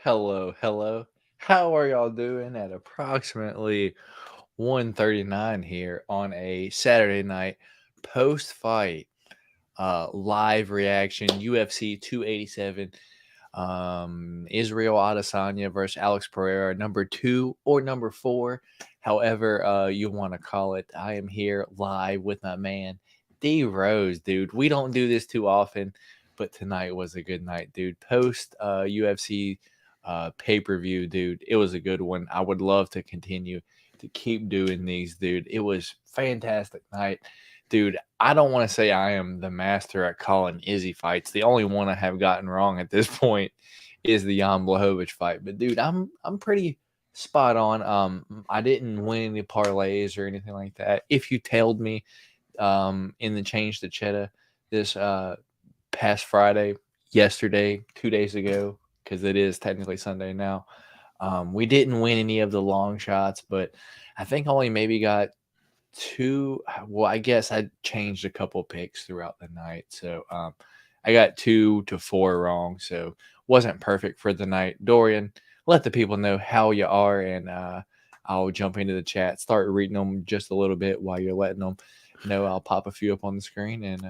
Hello. How are y'all doing at approximately 1:39 here on a Saturday night post-fight live reaction UFC 287 Israel Adesanya versus Alex Pereira, number 2 or number 4, however you want to call it. I am here live with my man D Rose, dude. We don't do this too often, but tonight was a good night, dude. Post UFC pay-per-view, dude. It was a good one. I would love to continue to keep doing these, dude. It was fantastic night. Dude, I don't want to say I am the master at calling Izzy fights. The only one I have gotten wrong at this point is the Jan Blachowicz fight. But dude, I'm pretty spot on. I didn't win any parlays or anything like that. If you tailed me in the change to cheddar this past Friday, yesterday, 2 days ago, because it is technically Sunday now. We didn't win any of the long shots, but I think only maybe got two. Well, I guess I changed a couple picks throughout the night, so I got 2 to 4 wrong, so wasn't perfect for the night. Dorian, let the people know how you are, and I'll jump into the chat, start reading them just a little bit while you're letting them know. I'll pop a few up on the screen, and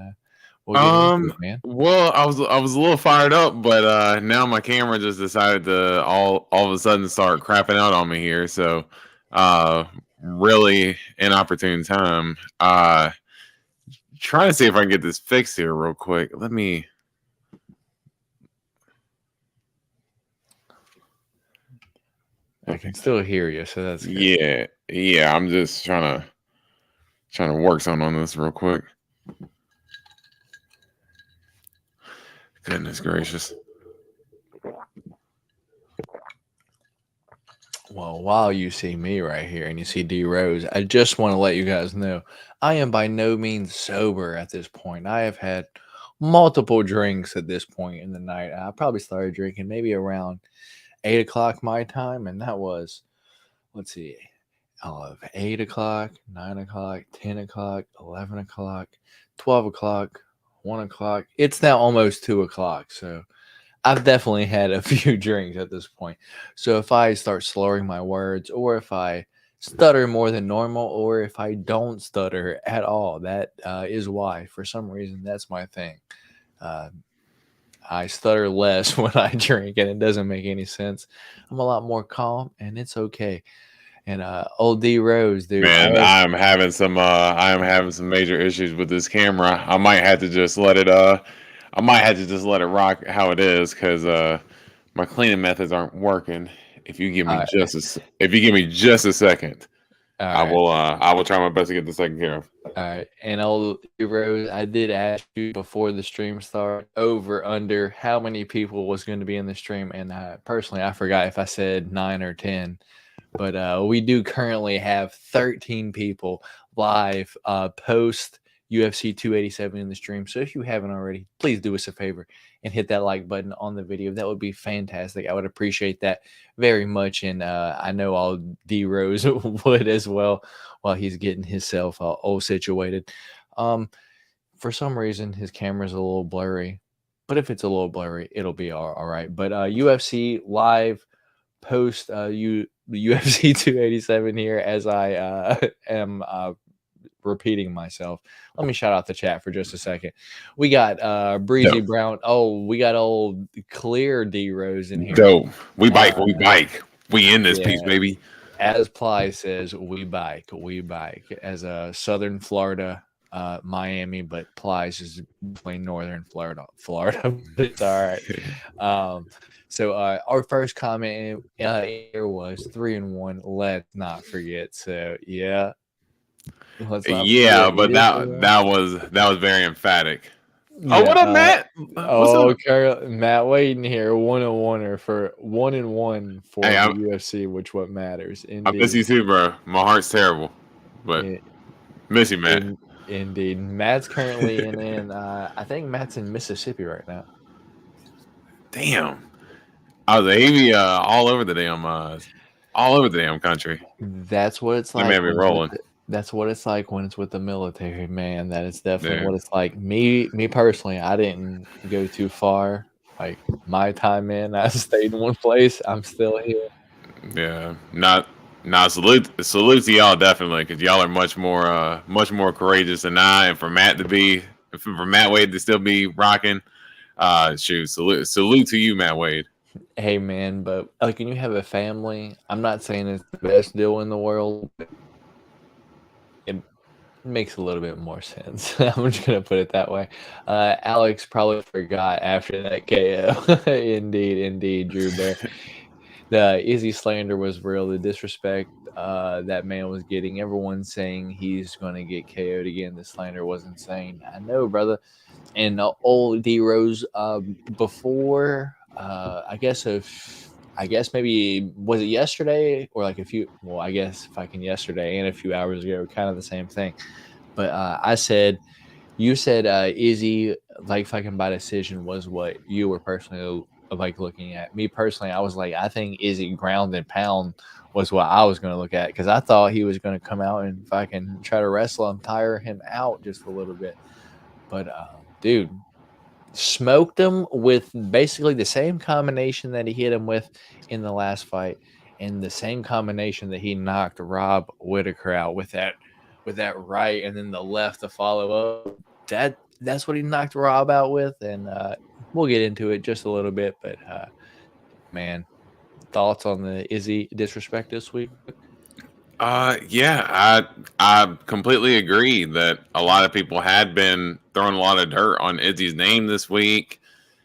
we'll get into it, man. Well, I was a little fired up, but now my camera just decided to all of a sudden start crapping out on me here. So, really inopportune time. Trying to see if I can get this fixed here real quick. Let me. I can still hear you, so that's good. Yeah. I'm just trying to work something on this real quick. Goodness gracious. Well, while you see me right here and you see D Rose, I just want to let you guys know I am by no means sober at this point. I have had multiple drinks at this point in the night. I probably started drinking maybe around 8 o'clock my time, and that was, let's see, 8 o'clock, 9 o'clock, 10 o'clock, 11 o'clock, 12 o'clock, 1 o'clock. It's now almost 2 o'clock, so I've definitely had a few drinks at this point. So if I start slurring my words, or if I stutter more than normal, or if I don't stutter at all, that is why. For some reason, that's my thing. Uh, I stutter less when I drink, and it doesn't make any sense. I'm a lot more calm, and it's okay. And old D Rose, dude, Man, I am having some major issues with this camera. I might have to just let it rock how it is, because my cleaning methods aren't working. If you give me all just a second, right. I will try my best to get this taken care of. All right, and old Rose, I did ask you before the stream started, over under how many people was going to be in the stream, and personally, I forgot if I said 9 or 10, but we do currently have 13 people live post UFC 287 in the stream. So if you haven't already, please do us a favor and hit that like button on the video. That would be fantastic. I would appreciate that very much, and I know all D Rose would as well, while he's getting himself all situated. For some reason, his camera's a little blurry, but if it's a little blurry, it'll be all right. But UFC live post UFC 287 here, as I am repeating myself. Let me shout out the chat for just a second. We got Breezy Dope. Brown. Oh, we got old Clear D Rose in here. Dope. We bike. We in this Yeah. piece, baby. As Ply says, we bike. As a Southern Florida, Miami, but Plies is definitely Northern Florida. But it's all right. So our first comment here was 3-1. Let's not forget. So yeah, let's not Yeah, forget. but It is that was very emphatic. Oh, yeah. what up, Matt? What's up? Okay, Matt Waiting here, 1-1 for 1-1 for Hey, the UFC, which what matters. I miss Indeed. you too, bro. My heart's terrible, but miss you, Matt. Indeed. Matt's currently in I think Matt's in Mississippi right now. Damn, I was AV all over the damn country. That's what it's You like made me rolling. that's what it's like when it's with the military, man. That is definitely Yeah. what it's like. Me personally, I didn't go too far Like my time in, I stayed in one place. I'm still here. Yeah, not salute to y'all definitely because y'all are much more courageous than I. And for Matt Wade to still be rocking, shoot, salute to you, Matt Wade. Hey man, but like when you have a family, I'm not saying it's the best deal in the world, but it makes a little bit more sense. I'm just gonna put it that way. Alex probably forgot after that KO. Indeed, Drew Bear. The Izzy slander was real. The disrespect that man was getting. Everyone saying he's gonna get KO'd again. The slander was insane. I know, brother. And old D Rose before I guess maybe was it yesterday or like a few well I guess fucking yesterday and a few hours ago kind of the same thing, but I said you said Izzy like fucking by decision was what you were personally like looking at. Me personally, I was like I think Izzy ground and pound was what I was going to look at because I thought he was going to come out and fucking try to wrestle him, tire him out just a little bit. But dude, smoked him with basically the same combination that he hit him with in the last fight, and the same combination that he knocked Rob Whitaker out with that right, and then the left to follow up. That's what he knocked Rob out with, and we'll get into it just a little bit. But man, thoughts on the Izzy disrespect this week? Yeah, I completely agree that a lot of people had been throwing a lot of dirt on Izzy's name this week,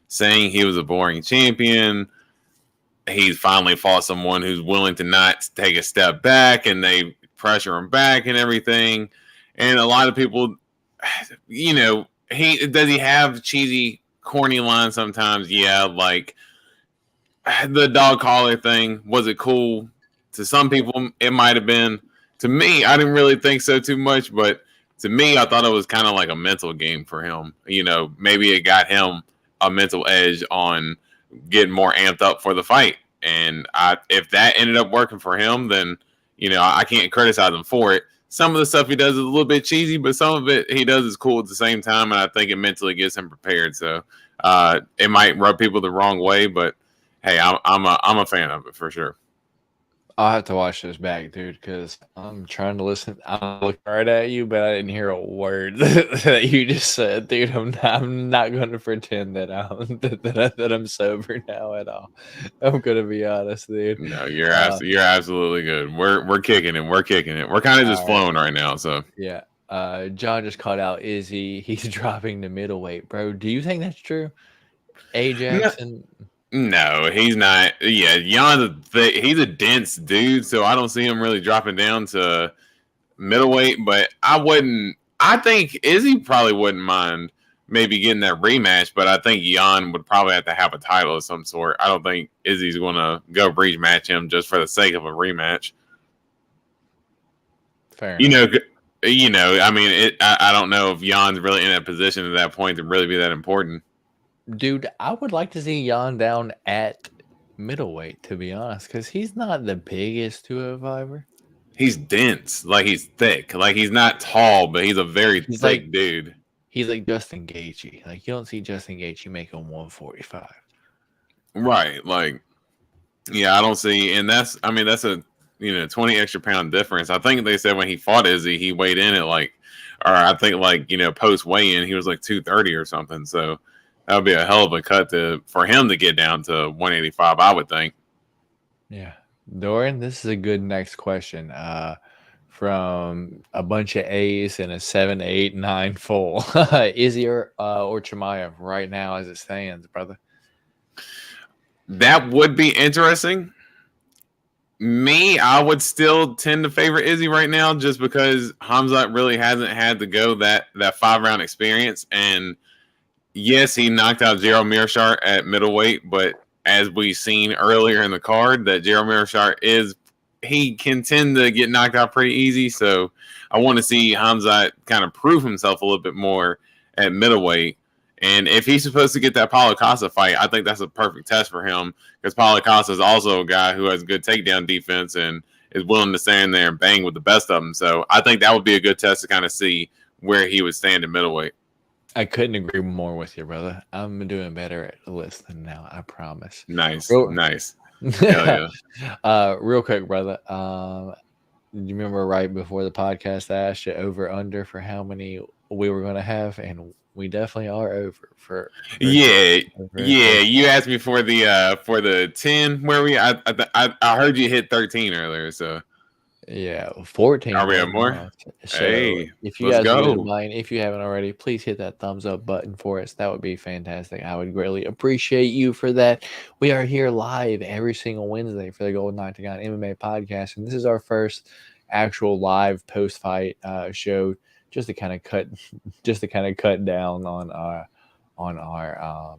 saying he was a boring champion. He's finally fought someone who's willing to not take a step back, and they pressure him back and everything. And a lot of people, he have cheesy, corny lines sometimes. Yeah, like the dog collar thing. Was it cool? To some people, it might have been. To me, I didn't really think so too much, but to me, I thought it was kind of like a mental game for him. Maybe it got him a mental edge on getting more amped up for the fight. And if that ended up working for him, then I can't criticize him for it. Some of the stuff he does is a little bit cheesy, but some of it he does is cool at the same time, and I think it mentally gets him prepared. So it might rub people the wrong way, but hey, I'm a fan of it for sure. I'll have to watch this back, dude, because I'm trying to listen. I'm looking right at you, but I didn't hear a word that you just said, dude. I'm not going to pretend that that I'm sober now at all. I'm going to be honest, dude. No, you're absolutely good. We're kicking it. We're kicking it. We're kind of just flowing right now. So yeah. John just called out Izzy. He's dropping to middleweight, bro. Do you think that's true? Ajax and no, he's not. Yeah, he's a dense dude, so I don't see him really dropping down to middleweight. But I think Izzy probably wouldn't mind maybe getting that rematch. But I think Jan would probably have to have a title of some sort. I don't think Izzy's going to go rematch him just for the sake of a rematch. Fair enough. I mean, I don't know if Jan's really in a position at that point to really be that important. Dude, I would like to see Jan down at middleweight, to be honest, because he's not the biggest 205er. He's dense, like he's thick, like he's not tall, but he's a very thick dude. He's like Justin Gaethje. Like you don't see Justin Gaethje making 145. Right, like yeah, I don't see, and that's a 20 extra pound difference. I think they said when he fought Izzy, he weighed in at post weigh in, he was like 230 or something. So that would be a hell of a cut for him to get down to 185, I would think. Yeah. Dorian, this is a good next question. From a bunch of A's and a 7, 8, 9 full. Izzy or Chimaev right now as it stands, brother? That would be interesting. I would still tend to favor Izzy right now just because Khamzat really hasn't had to go that 5-round experience. And yes, he knocked out Gerald Meerschaert at middleweight, but as we've seen earlier in the card, that Gerald Meerschaert he can tend to get knocked out pretty easy. So I want to see Khamzat kind of prove himself a little bit more at middleweight. And if he's supposed to get that Paulo Costa fight, I think that's a perfect test for him because Paulo Costa is also a guy who has good takedown defense and is willing to stand there and bang with the best of them. So I think that would be a good test to kind of see where he would stand in middleweight. I couldn't agree more with you, brother. I'm doing better at listening now. I promise. Nice, Real, nice. Hell yeah. real quick, brother. You remember right before the podcast, I asked you over under for how many we were going to have, and we definitely are over for Yeah, over yeah. 13. You asked me for the 10. Where we? I heard you hit 13 earlier. So Yeah, 14 are we right at more? now. So Hey, if you let's guys wouldn't go. mind, if you haven't already, please hit that thumbs up button for us. That would be fantastic. I would greatly appreciate you for that. We are here live every single Wednesday for the Golden Octagon MMA podcast, and this is our first actual live post-fight show, just to kind of cut down on our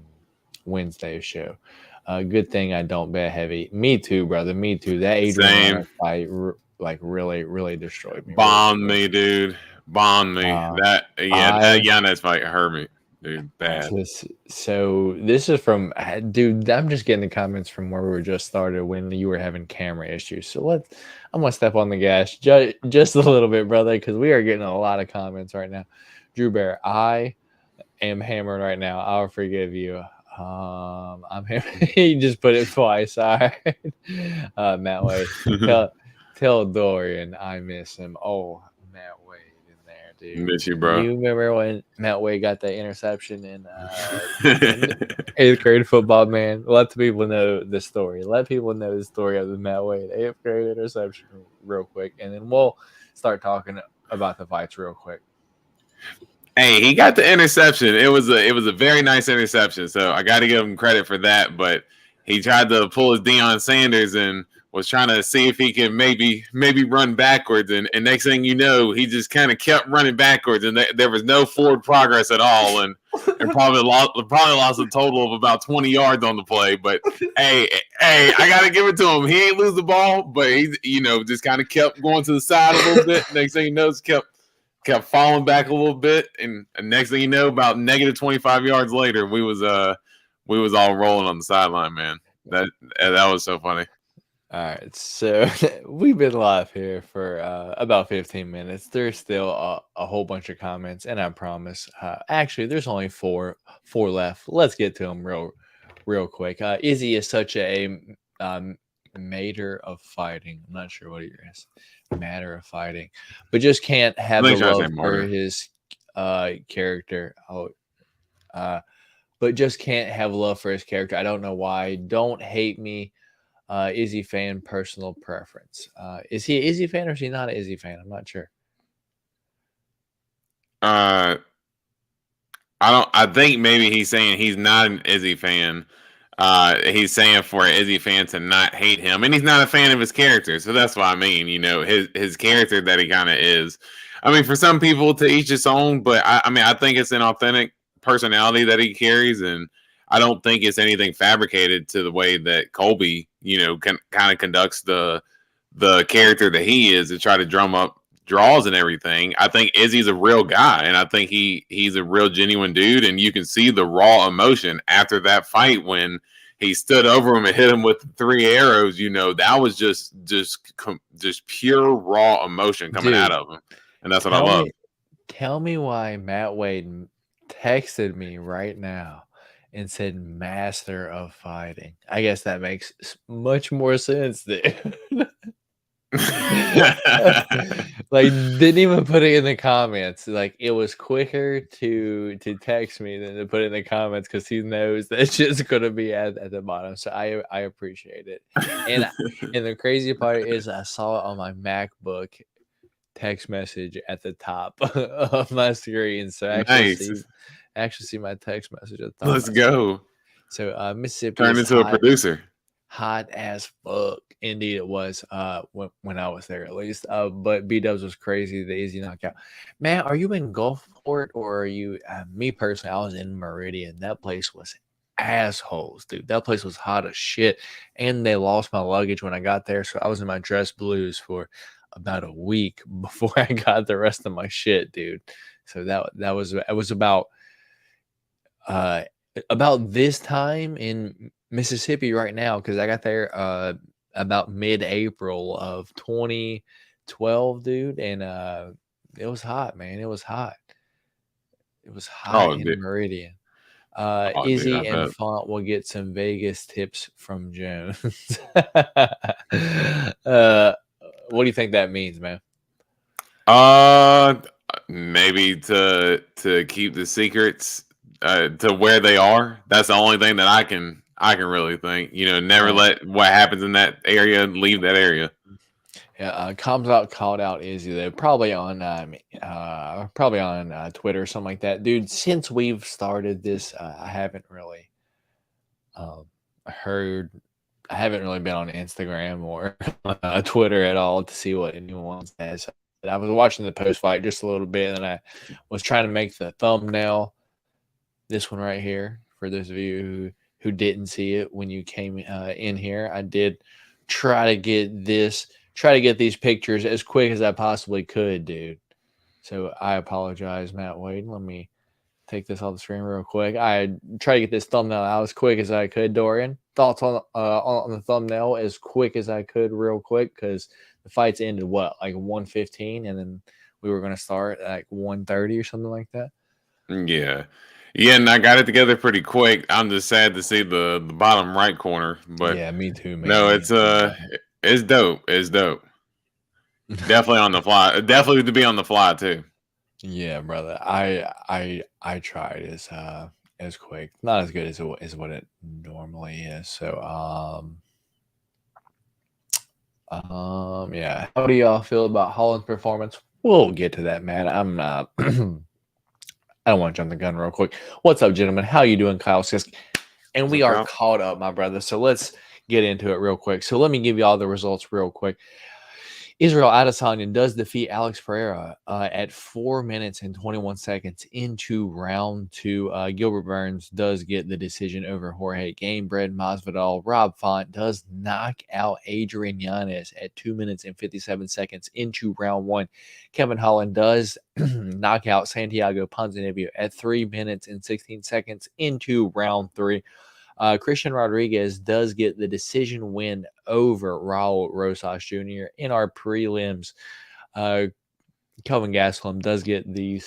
Wednesday show. Good thing I don't bet heavy. Me too, brother. Me too. That Adrian Same. Yanez fight like really destroyed me. Really Bomb destroyed me, dude. Bomb me. me. That that I Yanez fight hurt me, dude. Bad. so this is from dude. I'm just getting the comments from where we were just started when you were having camera issues. So I'm gonna step on the gas just a little bit, brother, because we are getting a lot of comments right now. Drew Bear, I am hammered right now. I'll forgive you. I'm hammered. He just put it twice. All right. Matt Wade. Tell Dorian I miss him. Oh, Matt Wade in there, dude. Miss you, bro. You remember when Matt Wade got that interception in 8th grade football, man? Let the people know the story. Let people know the story of the Matt Wade 8th grade interception real quick, and then we'll start talking about the fights real quick. Hey, he got the interception. It was a very nice interception. So I got to give him credit for that. But he tried to pull his Deion Sanders and was trying to see if he could maybe run backwards. And next thing you know, he just kind of kept running backwards, and there was no forward progress at all. And probably lost a total of about 20 yards on the play. But hey, I got to give it to him. He ain't lose the ball, but he just kind of kept going to the side a little bit. Next thing you know, kept falling back a little bit, and next thing you know, about negative 25 yards later, we was all rolling on the sideline, man. That was so funny. All right, so we've been live here for about 15 minutes. There's still a whole bunch of comments, and I promise, actually, there's only four left. Let's get to them real quick. Izzy is such a matter of fighting. I'm not sure what it is. Matter of fighting, but just can't have the love for his character. But just can't have love for his character. I don't know why. Don't hate me. Izzy fan, personal preference. Is he an Izzy fan or is he not an Izzy fan? I'm not sure. I think maybe he's saying he's not an Izzy fan. He's saying for an Izzy fan to not hate him, and he's not a fan of his character. So that's what I mean. His character that he kind of is. I mean, for some people, to each his own. But I think it's an authentic personality that he carries, and I don't think it's anything fabricated to the way that Colby, kind of conducts the character that he is to try to drum up draws and everything. I think Izzy's a real guy, and I think he's a real genuine dude, and you can see the raw emotion after that fight when he stood over him and hit him with 3 arrows. That was just pure raw emotion coming out of him, and that's what I love. Tell me why Matt Wade texted me right now and said master of fighting. I guess that makes much more sense there. Like, didn't even put it in the comments. Like, it was quicker to text me than to put it in the comments because he knows that it's just gonna be at the bottom. So I appreciate it. And the crazy part is I saw it on my MacBook text message at the top of my screen. So I actually see my text message at the top. Let's go. So Mississippi turned into a producer. Hot as fuck. Indeed, it was when I was there, at least. But B-Dubs was crazy. The easy knockout. Man, are you in Gulfport or are you? Me personally, I was in Meridian. That place was assholes, dude. That place was hot as shit. And they lost my luggage when I got there, so I was in my dress blues for about a week before I got the rest of my shit, dude. So that was about this time in Mississippi right now, because I got there about mid-April of 2012, dude, and it was hot, man. It was hot. It was hot Oh, in Meridian. dude, I Izzy and bet. Font will get some Vegas tips from Jones. What do you think that means, man? Uh, maybe to keep the secrets to where they are. That's the only thing that I can really think. Never let what happens in that area leave that area. Yeah, comes out called out Izzy though, probably on Twitter or something like that, dude. Since we've started this, I haven't really um, heard. I haven't really been on Instagram or Twitter at all to see what anyone says. I was watching the post fight just a little bit, and I was trying to make the thumbnail. This one right here, for those of you who didn't see it when you came in here, I did try to get these pictures as quick as I possibly could, dude. So I apologize, Matt Wade. Let me take this off the screen real quick. I try to get this thumbnail out as quick as I could. Dorian, thoughts on the thumbnail as quick as I could, real quick, because the fights ended like 1:15, and then we were going to start at like 1:30 or something like that. Yeah. Yeah, and I got it together pretty quick. I'm just sad to see the bottom right corner, but Yeah, me too, no, man. Me too, brother. it's dope. It's dope. Definitely on the fly. Definitely to be on the fly too. Yeah, brother. I tried as quick, not as good as what it normally is. So yeah. How do y'all feel about Holland's performance? We'll get to that, man. I'm I don't want to jump the gun real quick. What's up, gentlemen? How you doing, Kyle Sisk? And What's we up, are Kyle? caught up, my brother. So let's get into it real quick. So let me give you all the results real quick. Israel Adesanya does defeat Alex Pereira at 4 minutes and 21 seconds into round two. Gilbert Burns does get the decision over Jorge Gamebred Masvidal. Rob Font does knock out Adrian Yanez at 2 minutes and 57 seconds into round one. Kevin Holland does knock out Santiago Ponzinibbio at 3 minutes and 16 seconds into round three. Christian Rodriguez does get the decision win over Raul Rosas Jr. in our prelims. Kelvin Gastelum does get the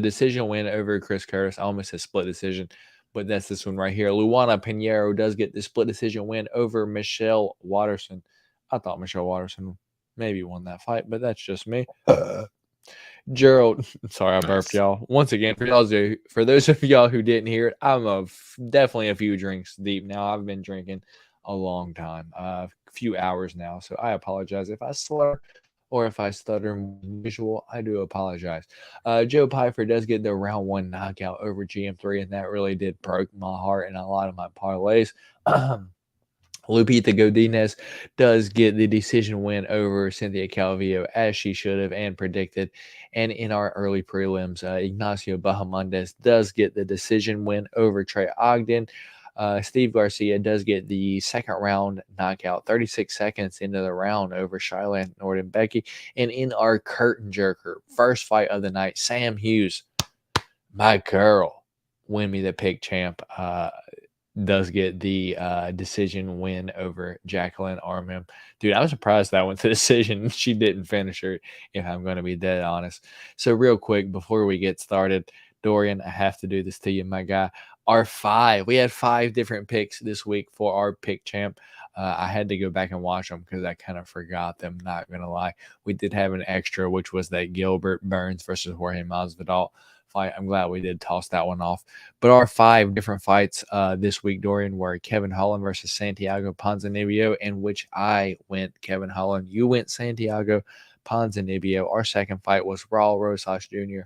decision win over Chris Curtis. I almost said split decision, but that's this one right here. Luana Pinheiro does get the split decision win over Michelle Watterson. I thought Michelle Watterson maybe won that fight, but that's just me. Gerald, sorry I burped, Nice. y'all. Once again, for those of y'all who didn't hear it, I'm definitely a few drinks deep now. I've been drinking a long time, a few hours now, so I apologize if I slur or if I stutter more than usual. I do apologize. Joe Pfeiffer does get the round one knockout over GM3, and that really did break my heart and a lot of my parlays. Lupita Godinez does get the decision win over Cynthia Calvillo, as she should have and predicted. And in our early prelims, Ignacio Bahamondes does get the decision win over Trey Ogden. Steve Garcia does get the second round knockout, 36 seconds into the round over Shylan Norden Becky. And in our curtain jerker, first fight of the night, Sam Hughes, my girl, win me the pick champ, does get the decision win over Jacqueline Armham. Dude, I was surprised that went to decision. She didn't finish her, if I'm going to be dead honest. So real quick, before we get started, Dorian, I have to do this to you, my guy. We had 5 different picks this week for our pick champ. I had to go back and watch them because I kind of forgot them, not going to lie. We did have an extra, which was that Gilbert Burns versus Jorge Masvidal fight. I'm glad we did toss that one off. But our 5 different fights this week, Dorian, were Kevin Holland versus Santiago Ponzinibbio, in which I went Kevin Holland. You went Santiago Ponzinibbio. Our second fight was Raul Rosas Jr.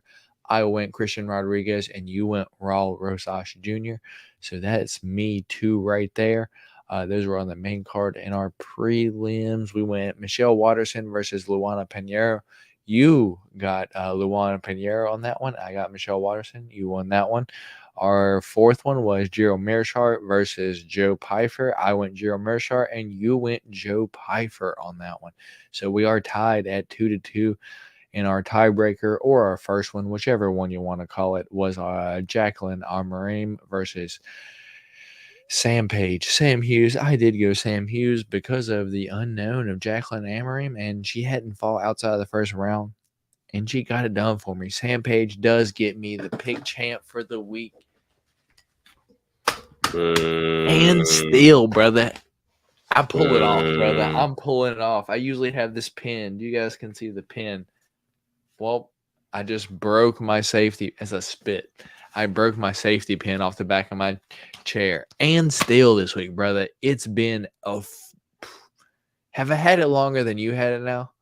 I went Christian Rodriguez, and you went Raul Rosas Jr. So that's me 2 right there. Those were on the main card. In our prelims, we went Michelle Watterson versus Luana Pinheiro. You got Luana Pinheiro on that one. I got Michelle Watterson. You won that one. Our fourth one was Gerald Mearshart versus Joe Pfeiffer. I went Gerald Mearshart, and you went Joe Pfeiffer on that one. So we are tied at 2-2. In our tiebreaker, or our first one, whichever one you want to call it, was Jacqueline Armorim versus Sam Hughes. I did go Sam Hughes because of the unknown of Jacqueline Amorim, and she hadn't fought outside of the first round and she got it done for me. Sam Page does get me the pick champ for the week. And still, brother, I pull it off, brother. I'm pulling it off. I usually have this pin. You guys can see the pin. Well, I just broke my safety as a spit. I broke my safety pin off the back of my chair. And still this week, brother, it's been have I had it longer than you had it now?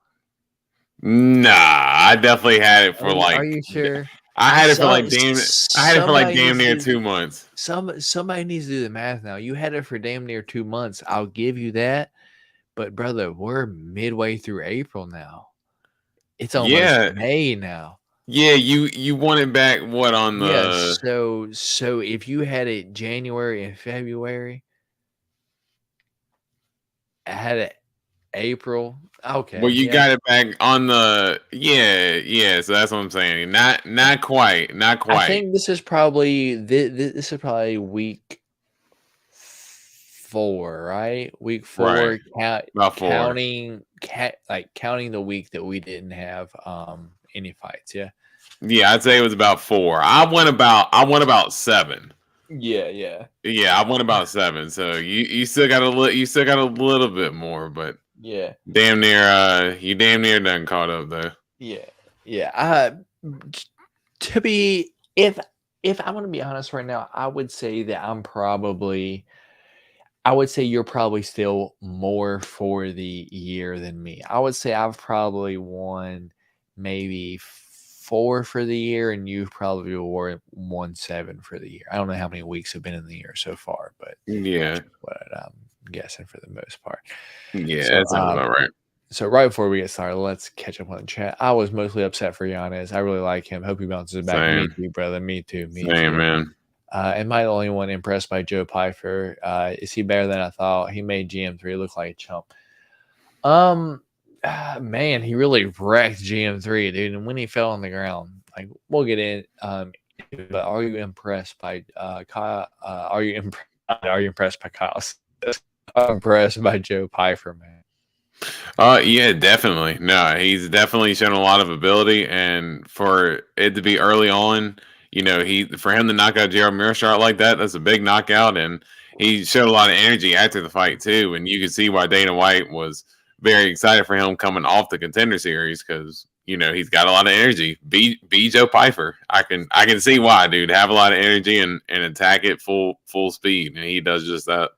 Nah, I definitely had it for Are you sure? I had it for like damn near 2 months. Somebody needs to do the math now. You had it for damn near 2 months. I'll give you that. But brother, we're midway through April now. It's almost May now. Yeah, you want it back what on the so if you had it January and February, I had it April. Okay. Well, you got it back on the so that's what I'm saying. Not quite. I think this is probably week 4, right? Week 4, right. Counting the week that we didn't have any fights, yeah. Yeah, I'd say it was about 4. I went about 7. Yeah, I went about 7. So you still got a little bit more, but yeah, damn near you damn near done caught up though. Yeah. To be if I'm gonna be honest right now, I would say that I would say you're probably still more for the year than me. I would say I've probably won maybe 4 for the year, and you've probably won 7 for the year. I don't know how many weeks have been in the year so far, but yeah, what I'm guessing for the most part. Yeah, that sounds about right. So right before we get started, let's catch up on the chat. I was mostly upset for Giannis. I really like him. Hope he bounces back. Same. Me too, brother. Me too. Same, man. Am I the only one impressed by Joe Pyfer? Is he better than I thought? He made GM3 look like a chump. Man, he really wrecked GM3, dude. And when he fell on the ground, like we'll get in. But are you impressed by Kyle? Are you impressed by Kyle? I'm impressed by Joe Pyfer, man. Yeah, definitely. No, he's definitely shown a lot of ability, and for it to be early on, for him to knock out Gerald Meerschaert like that's a big knockout, and he showed a lot of energy after the fight too, and you can see why Dana White was very excited for him coming off the Contender Series because he's got a lot of energy. Be Joe Pyfer. I can see why, dude. Have a lot of energy and attack it full speed, and he does just that.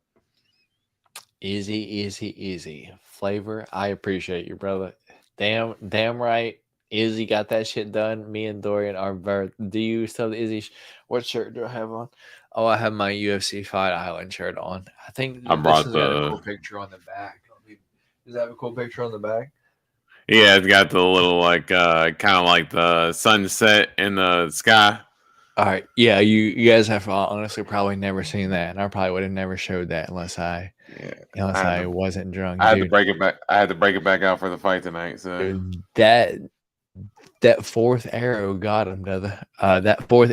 Easy. Flavor, I appreciate you, brother. Damn right. Izzy got that shit done. Me and Dorian are very. Do you still have the Izzy? What shirt do I have on? Oh, I have my UFC Fight Island shirt on. I think I brought this has got a cool picture on the back. Does that have a cool picture on the back? Yeah, it's got the little kind of like the sunset in the sky. All right, yeah, you guys have honestly probably never seen that, and I probably would have never showed that unless I wasn't drunk. I had to break it back. I had to break it back out for the fight tonight. So dude, that fourth arrow got him, brother. That fourth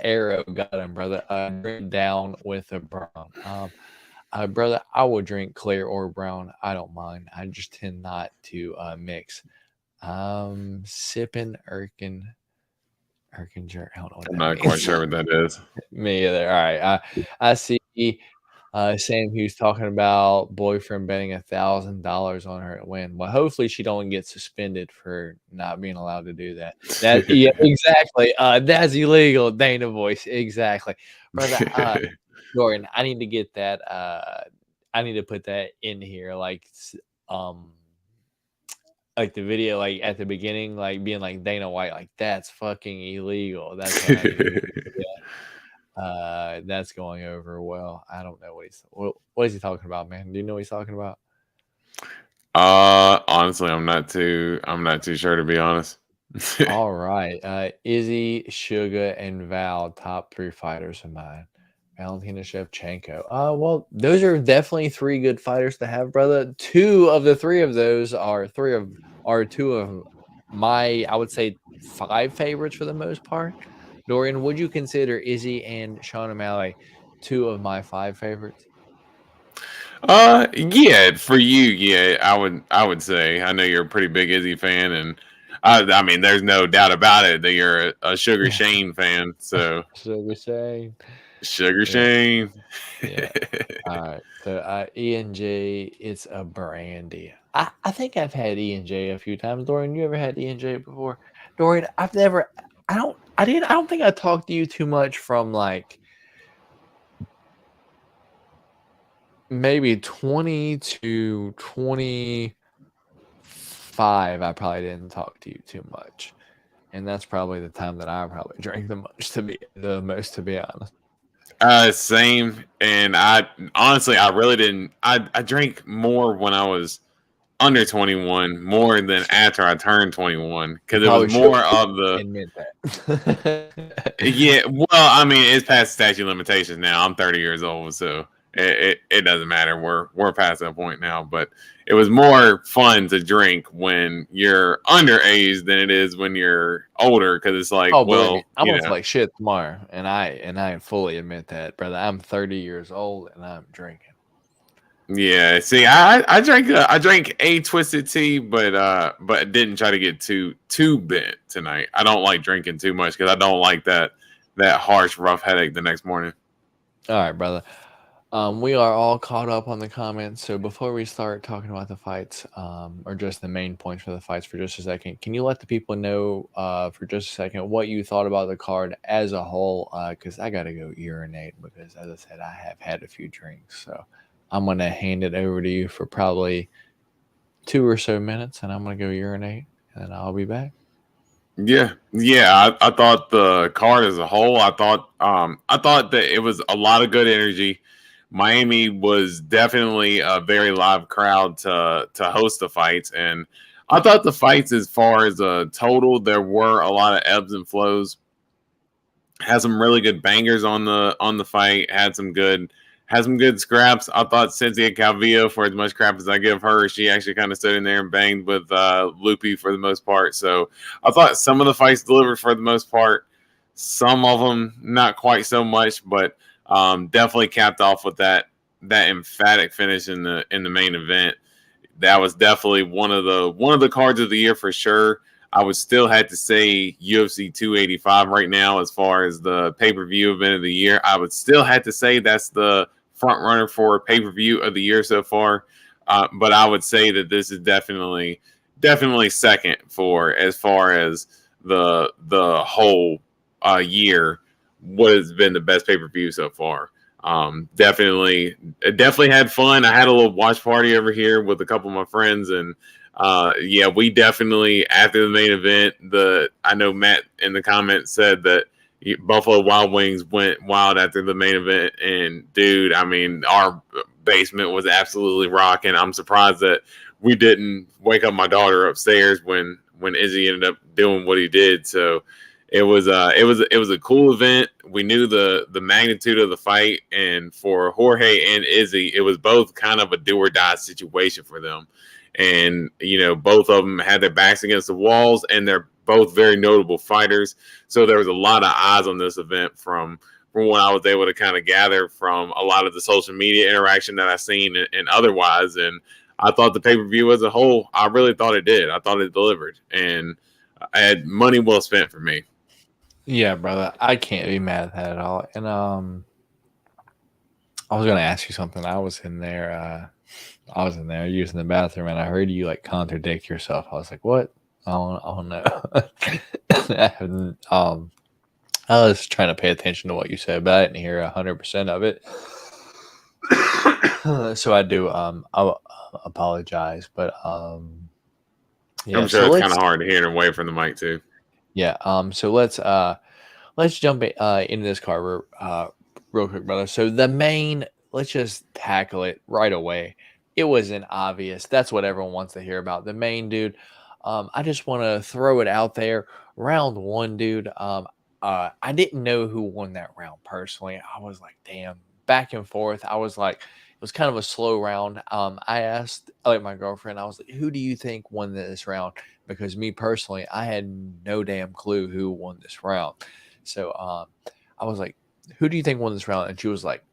arrow got him, brother. Drink down with a brown. Brother, I will drink clear or brown. I don't mind. I just tend not to mix. Sipping Erkin jerk. I don't know what I'm not quite sure what that is. Me either. All right. I see Sam Hughes talking about boyfriend betting $1,000 on her to win. Well, hopefully she don't get suspended for not being allowed to do that. Yeah, exactly. That's illegal. Dana voice. Exactly. Brother, Dorian, I need to get that. I need to put that in here, like the video, like at the beginning, like being like Dana White, like that's fucking illegal. That's what I need to do. That's going over well. I don't know what is he talking about, man? Do you know what he's talking about? Honestly, I'm not too sure, to be honest. All right. Izzy, Sugar, and Val, top 3 fighters of mine. Valentina Shevchenko. Well, those are definitely 3 good fighters to have, brother. 2 of the 3 of those are 2 of my, I would say, 5 favorites for the most part. Dorian, would you consider Izzy and Sean O'Malley 2 of my 5 favorites? Yeah, for you, yeah, I would say. I know you're a pretty big Izzy fan, and I mean, there's no doubt about it that you're a Sugar Shane fan. So So we're saying, Sugar yeah, Shane. yeah. All right. So E&J, it's a brandy. I think I've had E&J a few times. Dorian, you ever had E&J before? Dorian, I've never. I don't think I talked to you too much from like maybe 20 to 25. I probably didn't talk to you too much, and that's probably the time that I probably drank the most, to be honest. Same. And I honestly, I really didn't. I drank more when I was under 21, more than after I turned 21, You because it was probably should more of the. admit that. Yeah, well, I mean, it's past statute of limitations now. I'm 30 years old, so it doesn't matter. We're past that point now. But it was more fun to drink when you're underage than it is when you're older, because it's like, Oh, believe me, well, I'm gonna feel like shit tomorrow, and I fully admit that, brother. I'm 30 years old and I'm drinking. yeah. See, I drank a twisted tea, but didn't try to get too bent tonight. I don't like drinking too much because I don't like that harsh, rough headache the next morning. All right, brother. We are all caught up on the comments. So before we start talking about the fights, or just the main points for the fights for just a second, can you let the people know, for just a second, what you thought about the card as a whole? Because I gotta go urinate because, as I said, I have had a few drinks. So I'm gonna hand it over to you for probably 2 or so minutes, and I'm gonna go urinate, and then I'll be back. Yeah. I thought the card as a whole, I thought that it was a lot of good energy. Miami was definitely a very live crowd to host the fights, and I thought the fights, as far as a total, there were a lot of ebbs and flows. Had some really good bangers on the fight. Had some good scraps. I thought Cynthia Calvillo, for as much crap as I give her, she actually kind of stood in there and banged with Loopy for the most part. So I thought some of the fights delivered for the most part. Some of them not quite so much, but definitely capped off with that emphatic finish in the main event. That was definitely one of the cards of the year for sure. I would still have to say UFC 285 right now as far as the pay-per-view event of the year. I would still have to say that's the front runner for pay-per-view of the year so far. But I would say that this is definitely second for, as far as the whole year, what has been the best pay-per-view so far. Definitely had fun. I had a little watch party over here with a couple of my friends, and yeah, we definitely, after the main event, I know Matt in the comments said that Buffalo Wild Wings went wild after the main event, and dude, I mean, our basement was absolutely rocking. I'm surprised that we didn't wake up my daughter upstairs when Izzy ended up doing what he did. So it was a cool event. We knew the magnitude of the fight, and for Jorge and Izzy, it was both kind of a do or die situation for them. And both of them had their backs against the walls, and they're both very notable fighters. So there was a lot of eyes on this event from what I was able to kind of gather from a lot of the social media interaction that I've seen and otherwise. And I thought the pay-per-view as a whole, I really thought it did. I thought it delivered, and I had money well spent for me. Yeah, brother, I can't be mad at that at all. And I was gonna ask you something. I was in there using the bathroom, and I heard you like contradict yourself. I was like, "What? I don't know." I was trying to pay attention to what you said, but I didn't hear 100% of it. So I do. I'll apologize, but yeah. I'm sure So it's kind let's of hard to hear away from the mic too. yeah. So let's jump into this card real quick, brother. So let's just tackle it right away. It wasn't obvious. That's what everyone wants to hear about. The main dude. I just want to throw it out there. Round one, dude. I didn't know who won that round personally. I was like, damn, back and forth. I was like, it was kind of a slow round. I asked like my girlfriend, I was like, who do you think won this round? Because me personally, I had no damn clue who won this round. So I was like, who do you think won this round? And she was like,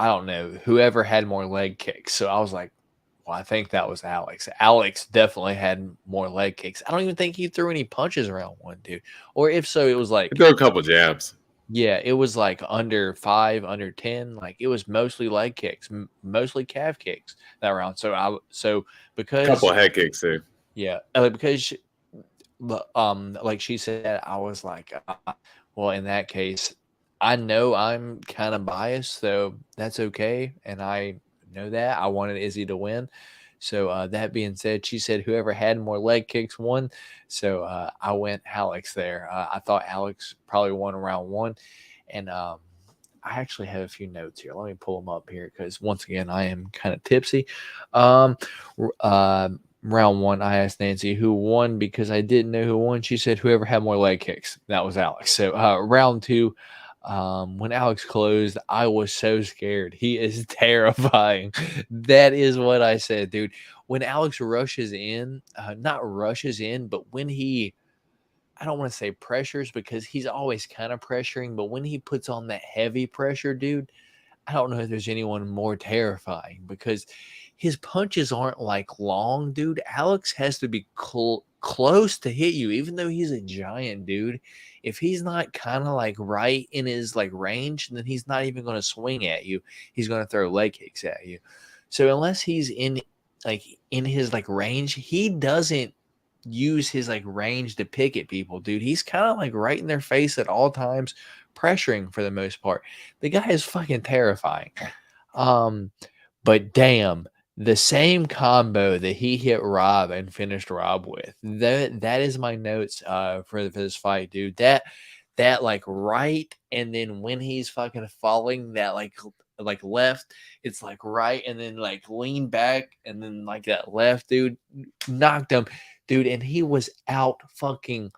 I don't know, whoever had more leg kicks. So I was like, well, I think that was Alex. Alex definitely had more leg kicks. I don't even think he threw any punches around one, dude. Or if so, it was He like, threw a couple jabs. yeah, it was like under 5, under 10. Like it was mostly leg kicks, mostly calf kicks that round. So A couple because of head kicks too. yeah, because like she said, I was like, well, in that case, I know I'm kind of biased, so that's okay, and I know that I wanted Izzy to win. So that being said, she said whoever had more leg kicks won. So I went Alex there. I thought Alex probably won round one, and I actually have a few notes here. Let me pull them up here because once again I am kind of tipsy. Um, Round one, I asked Nancy who won because I didn't know who won. She said whoever had more leg kicks. That was Alex. So round two, when Alex closed, I was so scared. He is terrifying. That is what I said, dude. When Alex rushes in, not rushes in, but when he, I don't want to say pressures because he's always kind of pressuring, but when he puts on that heavy pressure, dude, I don't know if there's anyone more terrifying because his punches aren't like long, dude. Alex has to be close to hit you, even though he's a giant dude. If he's not kind of like right in his like range, then he's not even going to swing at you. He's going to throw leg kicks at you. So unless he's in his like range, he doesn't use his like range to pick at people, dude. He's kind of like right in their face at all times, pressuring for the most part. The guy is fucking terrifying. Um, but damn, the same combo that he hit Rob and finished Rob with. That is my notes for this fight, dude. That like right, and then when he's fucking falling, that like left, it's like right, and then like lean back, and then like that left, dude, knocked him, dude, and he was out fucking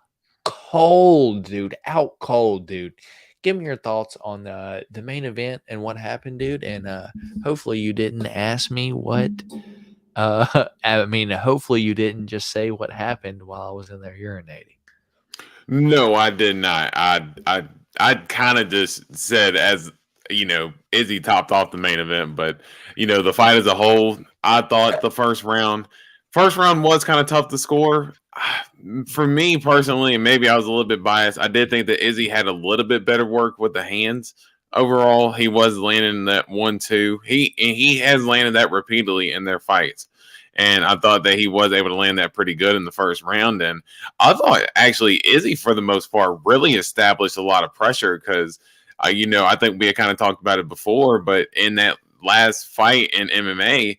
cold, dude. Out cold, dude. Give me your thoughts on the main event and what happened, dude. And hopefully you didn't ask me what. I mean, hopefully you didn't just say what happened while I was in there urinating. No, I did not. I kind of just said, as you know, Izzy topped off the main event, but you know, the fight as a whole, I thought the first round was kind of tough to score. For me personally, and maybe I was a little bit biased, I did think that Izzy had a little bit better work with the hands. Overall, he was landing that 1-2. He has landed that repeatedly in their fights. And I thought that he was able to land that pretty good in the first round. And I thought actually Izzy, for the most part, really established a lot of pressure because, you know, I think we had kind of talked about it before, but in that last fight in MMA,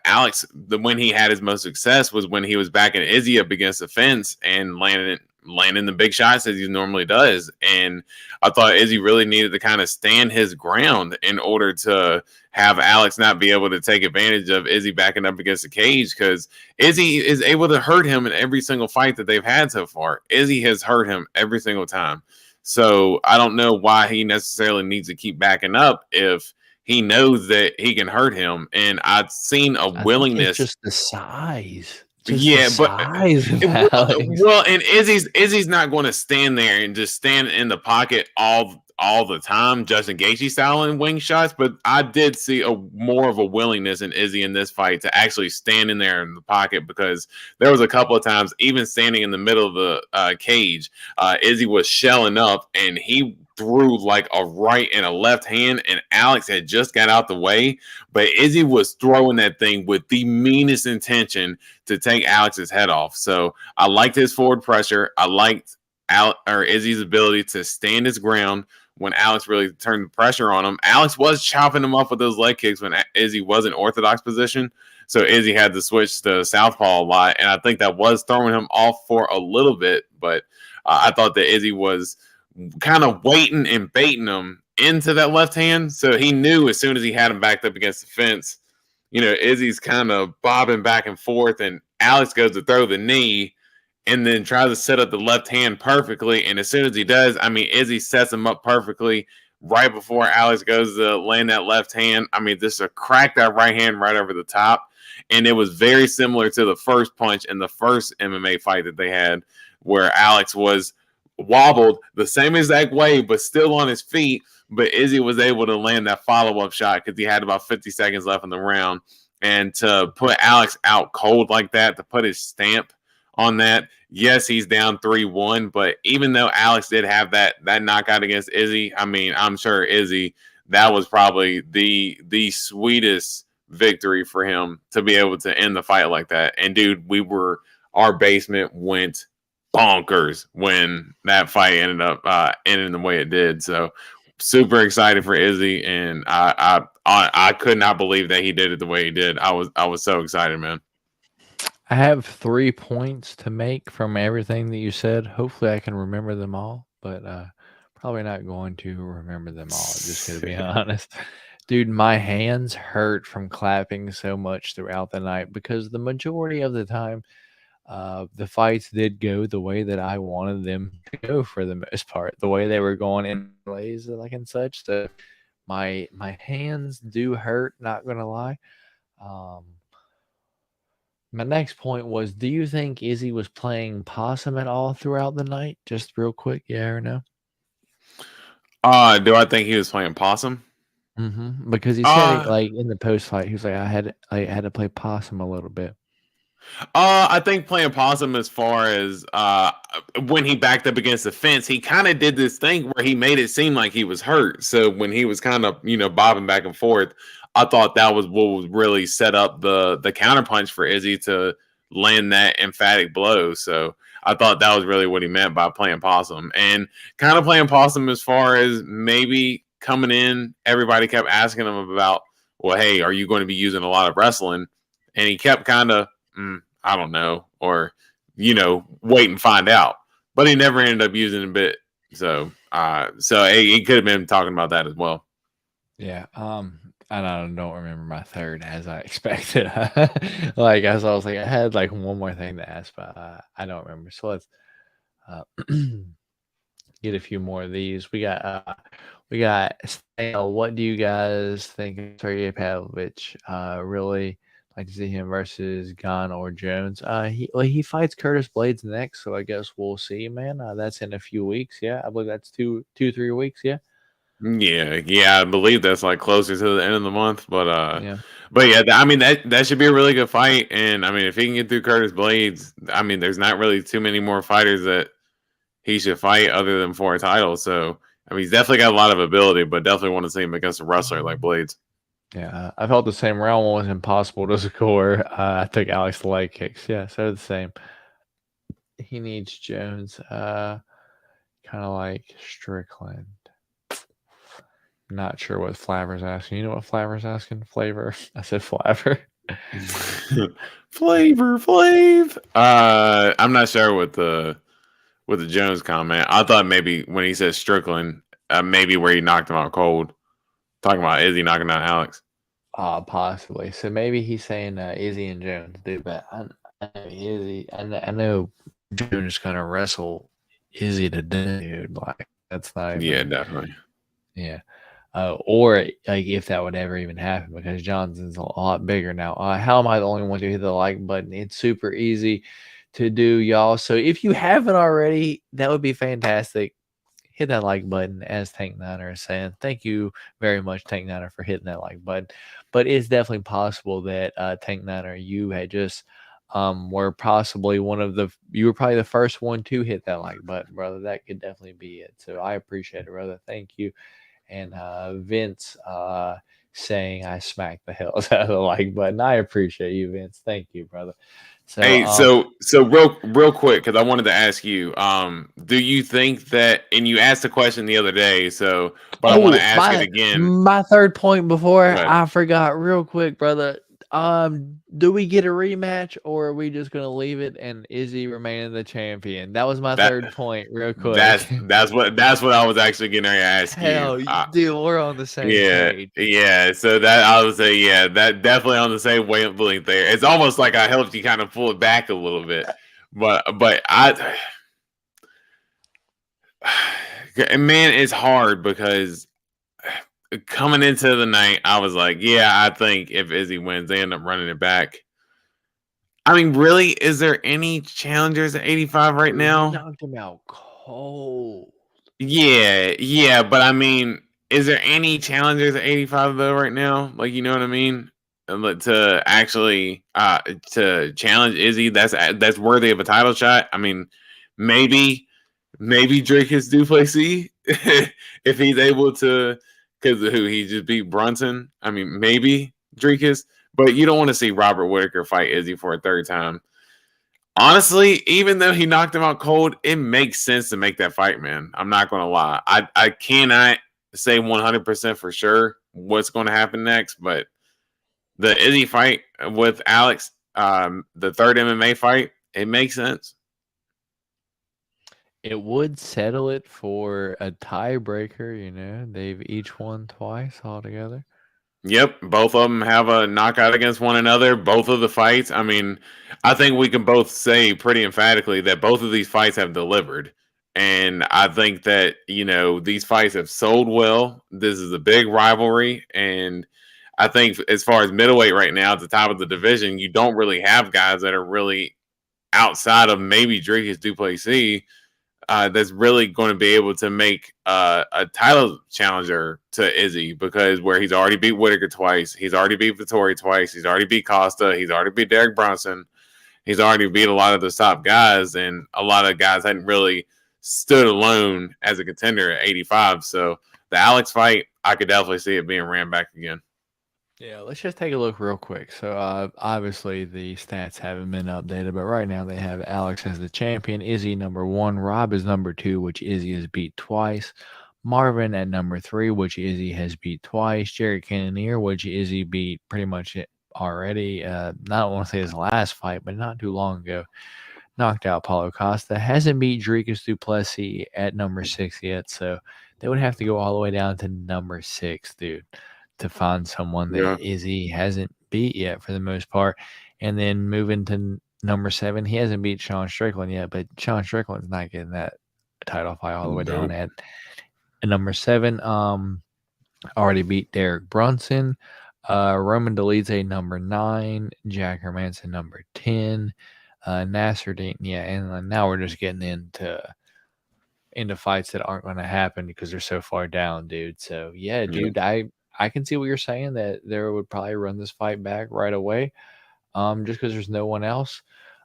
Alex, when he had his most success was when he was backing Izzy up against the fence and landing the big shots as he normally does. And I thought Izzy really needed to kind of stand his ground in order to have Alex not be able to take advantage of Izzy backing up against the cage, because Izzy is able to hurt him in every single fight that they've had so far. Izzy has hurt him every single time. So I don't know why he necessarily needs to keep backing up if he knows that he can hurt him. And I've seen a willingness. It's just the size. Yeah, but Alex. well, and Izzy's not going to stand there and just stand in the pocket all the time, Justin Gaethje style in wing shots. But I did see a more of a willingness in Izzy in this fight to actually stand in there in the pocket, because there was a couple of times, even standing in the middle of the cage, Izzy was shelling up and he threw like a right and a left hand, and Alex had just got out the way, but Izzy was throwing that thing with the meanest intention to take Alex's head off. So I liked his forward pressure. I liked Izzy's ability to stand his ground when Alex really turned the pressure on him. Alex was chopping him up with those leg kicks when Izzy was in orthodox position, so Izzy had to switch to southpaw a lot, and I think that was throwing him off for a little bit. But I thought that Izzy was kind of waiting and baiting him into that left hand. So he knew as soon as he had him backed up against the fence, you know, Izzy's kind of bobbing back and forth, and Alex goes to throw the knee and then tries to set up the left hand perfectly. And as soon as he does, I mean, Izzy sets him up perfectly right before Alex goes to land that left hand. I mean, just to crack that right hand right over the top. And it was very similar to the first punch in the first MMA fight that they had, where Alex was wobbled the same exact way, but still on his feet. But Izzy was able to land that follow-up shot because he had about 50 seconds left in the round. And to put Alex out cold like that, to put his stamp on that, yes, he's down 3-1. But even though Alex did have that knockout against Izzy, I mean, I'm sure Izzy, that was probably the sweetest victory for him to be able to end the fight like that. And dude, our basement went bonkers when that fight ended up ending the way it did. So super excited for Izzy, and I could not believe that he did it the way he did. I was so excited, man. I have 3 points to make from everything that you said. Hopefully I can remember them all, but probably not going to remember them all, just to be honest. Dude, my hands hurt from clapping so much throughout the night because the majority of the time the fights did go the way that I wanted them to go for the most part, the way they were going in plays like and such. So my hands do hurt, not gonna lie. My next point was, do you think Izzy was playing possum at all throughout the night? Just real quick, yeah or no? Do I think he was playing possum? Because he said it like in the post fight. He was like, I had to play possum a little bit. I think playing possum as far as when he backed up against the fence, he kind of did this thing where he made it seem like he was hurt. So when he was kind of, bobbing back and forth, I thought that was what was really set up the counterpunch for Izzy to land that emphatic blow. So I thought that was really what he meant by playing possum, and kind of playing possum as far as maybe coming in, everybody kept asking him about, well, hey, are you going to be using a lot of wrestling? And he kept kind of, I don't know, or, wait and find out. But he never ended up using a bit. So he could have been talking about that as well. Yeah. I don't remember my third as I expected. Like, as I was like, I had like one more thing to ask, but I don't remember. So let's get a few more of these. We got what do you guys think of Sergey Pavlovich? Really like to see him versus Gunn or Jones. He fights Curtis Blades next, so I guess we'll see, man. That's in a few weeks. Yeah, I believe that's 3 weeks. Yeah. Yeah, I believe that's like closer to the end of the month, but Yeah. but yeah, I mean that should be a really good fight, and I mean if he can get through Curtis Blades, I mean there's not really too many more fighters that he should fight other than for a title. So I mean he's definitely got a lot of ability, but definitely want to see him against a wrestler like Blades. Yeah, I felt the same. Round one was impossible to score. I took Alex the leg kicks. Yeah, so the same. He needs Jones. Kind of like Strickland. Not sure what Flavor's asking. You know what Flavor's asking? Flavor. I said Flavor. Flav. I'm not sure with the Jones comment. I thought maybe when he said Strickland, maybe where he knocked him out cold. Talking about Izzy knocking down Alex. Possibly. So maybe he's saying Izzy and Jones do, but I know Izzy. I know Jones is gonna wrestle Izzy to death, dude. Like that's not even. Definitely. Yeah. Or like if that would ever even happen, because Johnson's a lot bigger now. How am I the only one to hit the like button? It's super easy to do, y'all. So if you haven't already, that would be fantastic. Hit that like button, as Tank Niner is saying. Thank you very much, Tank Niner, for hitting that like button. But it's definitely possible that Tank Niner, you had just were possibly you were probably the first one to hit that like button, brother. That could definitely be it. So I appreciate it, brother. Thank you. And Vince saying I smacked the hell out of the like button. I appreciate you, Vince. Thank you, brother. So, hey, so real quick, because I wanted to ask you, do you think that? And you asked the question the other day, but I want to ask it again. My third point before I forgot, real quick, brother. Do we get a rematch, or are we just gonna leave it and Izzy remaining the champion? That was my third point, real quick. That's what I was actually getting ready to ask you. Dude, we're on the same page. Yeah. So that I would say, that definitely on the same wavelength there. It's almost like I helped you kind of pull it back a little bit, but man, it's hard because coming into the night, I was like, I think if Izzy wins, they end up running it back. I mean, really, is there any challengers at 85 right now? Knocked him out cold. Yeah, but I mean, is there any challengers at 85 though right now? Like, you know what I mean? To actually to challenge Izzy, that's worthy of a title shot. I mean, maybe Drake his Duplessis if he's able to, because he just beat Brunson. I mean, maybe Drake is, but you don't want to see Robert Whitaker fight Izzy for a third time. Honestly, even though he knocked him out cold, it makes sense to make that fight, man. I'm not going to lie. I cannot say 100% for sure what's going to happen next, but the Izzy fight with Alex, the third MMA fight, it makes sense. It would settle it for a tiebreaker, you know. They've each won twice altogether. Yep, both of them have a knockout against one another. Both of the fights, I mean, I think we can both say pretty emphatically that both of these fights have delivered. And I think that, these fights have sold well. This is a big rivalry. And I think as far as middleweight right now at the top of the division, you don't really have guys that are really outside of maybe Dricus Duplessis that's really going to be able to make a title challenger to Izzy, because where he's already beat Whitaker twice, he's already beat Vettori twice, he's already beat Costa, he's already beat Derek Brunson, he's already beat a lot of the top guys, and a lot of guys hadn't really stood alone as a contender at 85. So the Alex fight, I could definitely see it being ran back again. Yeah, let's just take a look real quick. So obviously the stats haven't been updated, but right now they have Alex as the champion, Izzy number 1, Rob is number 2, which Izzy has beat twice, Marvin at number 3, which Izzy has beat twice, Jerry Cannonier, which Izzy beat pretty much already. Not want to say his last fight, but not too long ago. Knocked out Paulo Costa. Hasn't beat Dricus Duplessis at number 6 yet, so they would have to go all the way down to number 6, dude, to find someone that Izzy hasn't beat yet for the most part. And then moving to number 7, he hasn't beat Sean Strickland yet, but Sean Strickland's not getting that title fight all the way down at number 7. Already beat Derek Brunson. Roman Dolidze number 9, Jack Hermanson number 10, Nasruddin, and now we're just getting into fights that aren't going to happen because they're so far down, dude. So yeah, dude, I can see what you're saying, that there would probably run this fight back right away, just because there's no one else.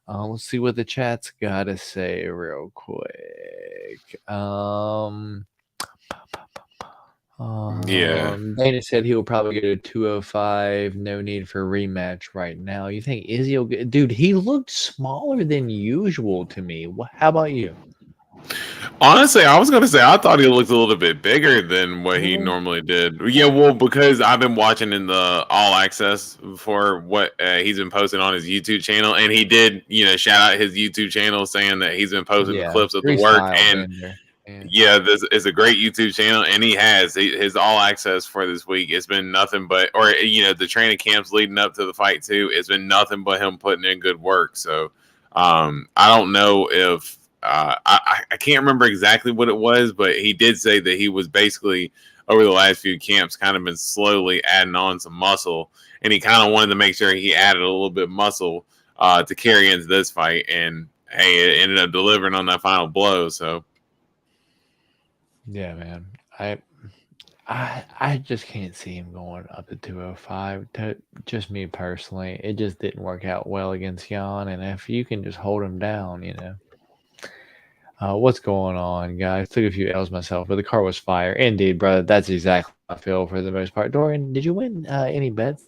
Let's see what the chat's got to say real quick. Dana said he will probably go to 205. No need for rematch right now. You think Izzy will get? Dude, he looked smaller than usual to me. How about you? Honestly, I was going to say I thought he looked a little bit bigger than what he normally did. Yeah, well, because I've been watching in the All Access for what he's been posting on his YouTube channel, and he did, shout out his YouTube channel saying that he's been posting the clips of the work. And this is a great YouTube channel, and he has his All Access for this week. It's been nothing but, the training camps leading up to the fight too. It's been nothing but him putting in good work. So I don't know if I can't remember exactly what it was, but he did say that he was basically over the last few camps kind of been slowly adding on some muscle, and he kind of wanted to make sure he added a little bit of muscle to carry into this fight. And hey, it ended up delivering on that final blow. So. Yeah, man. I just can't see him going up to 205. Just me personally, it just didn't work out well against Jan. And if you can just hold him down, what's going on, guys? Took a few L's myself, but the car was fire. Indeed, brother. That's exactly how I feel for the most part. Dorian, did you win any bets?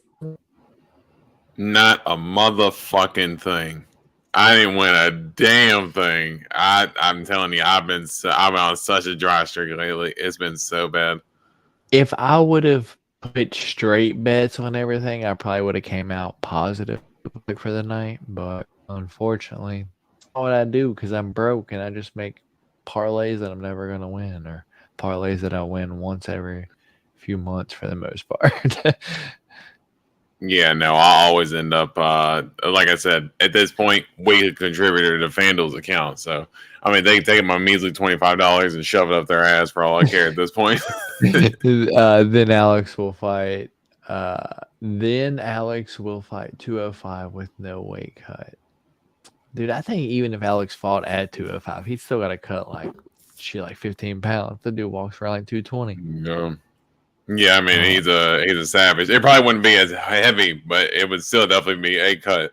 Not a motherfucking thing. I didn't win a damn thing. I'm telling you, I've been on such a dry streak lately. It's been so bad. If I would have put straight bets on everything, I probably would have came out positive for the night. But unfortunately, that's not what I do because I'm broke and I just make parlays that I'm never gonna win, or parlays that I win once every few months for the most part. Yeah, no, I always end up, like I said, at this point, weekly contributor to FanDuel's account. So, I mean, they take my measly $25 and shove it up their ass for all I care at this point. Then Alex will fight. Then Alex will fight 205 with no weight cut. Dude, I think even if Alex fought at 205, he's still got to cut like shit like 15 pounds. The dude walks around like 220. Yeah, I mean he's a savage. It probably wouldn't be as heavy, but it would still definitely be a cut.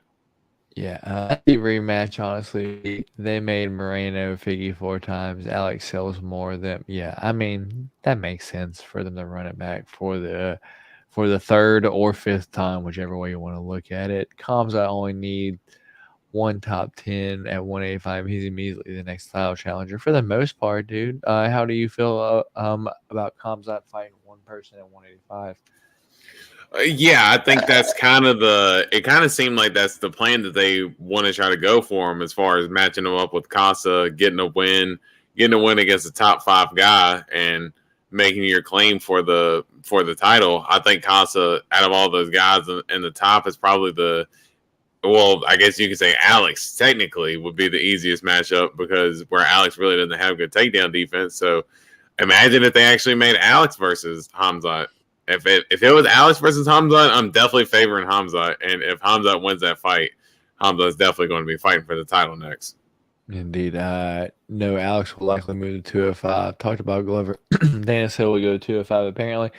Yeah, the rematch, honestly, they made Moreno Figgy 4 times. Alex sells more than I mean, that makes sense for them to run it back for the third or fifth time, whichever way you want to look at it. Kamzat only need one top 10 at 185. He's immediately the next title challenger for the most part, dude. How do you feel about Kamzat fighting one person at 185? Yeah, I think that's kind of it kind of seemed like that's the plan that they want to try to go for him as far as matching him up with Casa, getting a win against the top 5 guy and making your claim for the title. I think Casa, out of all those guys in the top, is probably I guess you could say Alex technically would be the easiest matchup because where Alex really doesn't have good takedown defense. So imagine if they actually made Alex versus Hamzat. If it was Alex versus Hamzat, I'm definitely favoring Hamzat. And if Hamzat wins that fight, Hamzat's definitely going to be fighting for the title next. Indeed. No, Alex will likely move to 205. Talked about Glover. Dana said we'll go to 205. Apparently,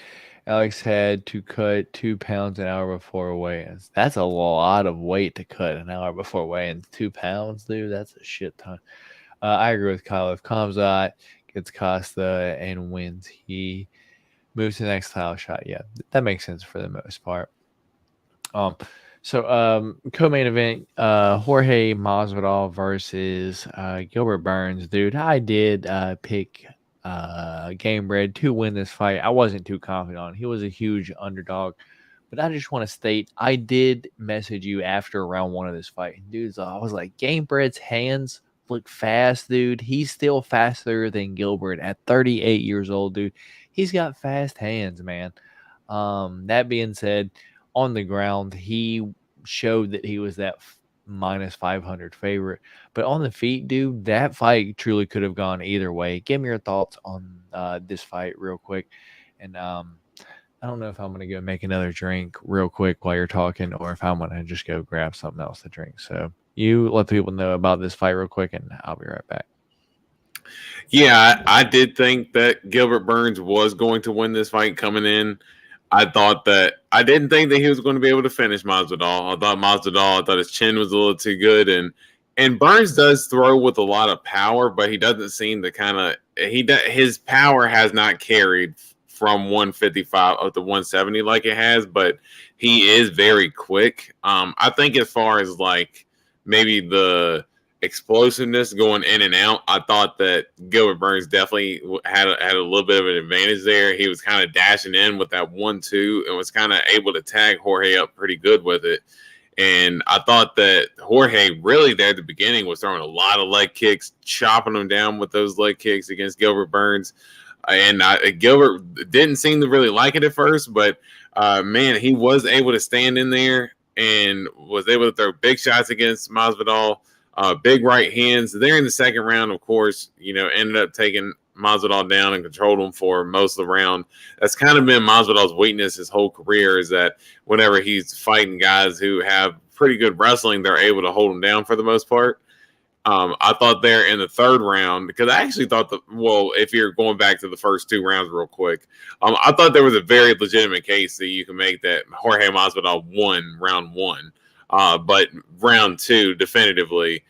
Alex had to cut 2 pounds an hour before weigh-ins. That's a lot of weight to cut an hour before weigh-ins. 2 pounds, dude, that's a shit ton. I agree with Kyle. If Kamzat gets Costa and wins, he moves to the next title shot. Yeah, that makes sense for the most part. So co-main event, Jorge Masvidal versus Gilbert Burns. Dude, I did pick Gamebred to win this fight. I wasn't too confident on. He was a huge underdog. But I just want to state, I did message you after round 1 of this fight. Dude, I was like, Gamebred's hands look fast, dude. He's still faster than Gilbert at 38 years old, dude. He's got fast hands, man. That being said, on the ground, he showed that he was that minus 500 favorite. But on the feet, dude, that fight truly could have gone either way. Give me your thoughts on this fight real quick. And I don't know if I'm going to go make another drink real quick while you're talking or if I'm going to just go grab something else to drink. So you let the people know about this fight real quick, and I'll be right back. Yeah, I did think that Gilbert Burns was going to win this fight coming in. I didn't think that he was going to be able to finish Masvidal. I thought his chin was a little too good, and Burns does throw with a lot of power, but he doesn't seem to his power has not carried from 155 up to 170 like it has, but he is very quick. I think as far as like maybe the explosiveness going in and out, I thought that Gilbert Burns definitely had a little bit of an advantage there. He was kind of dashing in with that 1-2 and was kind of able to tag Jorge up pretty good with it. And I thought that Jorge really there at the beginning was throwing a lot of leg kicks, chopping them down with those leg kicks against Gilbert Burns. And Gilbert didn't seem to really like it at first, but man, he was able to stand in there and was able to throw big shots against Masvidal. Big right hands. There in the second round, of course, ended up taking Masvidal down and controlled him for most of the round. That's kind of been Masvidal's weakness his whole career, is that whenever he's fighting guys who have pretty good wrestling, they're able to hold him down for the most part. I thought there in the third round, because I actually thought if you're going back to the first 2 rounds real quick, I thought there was a very legitimate case that you can make that Jorge Masvidal won round 1. But round 2, definitively,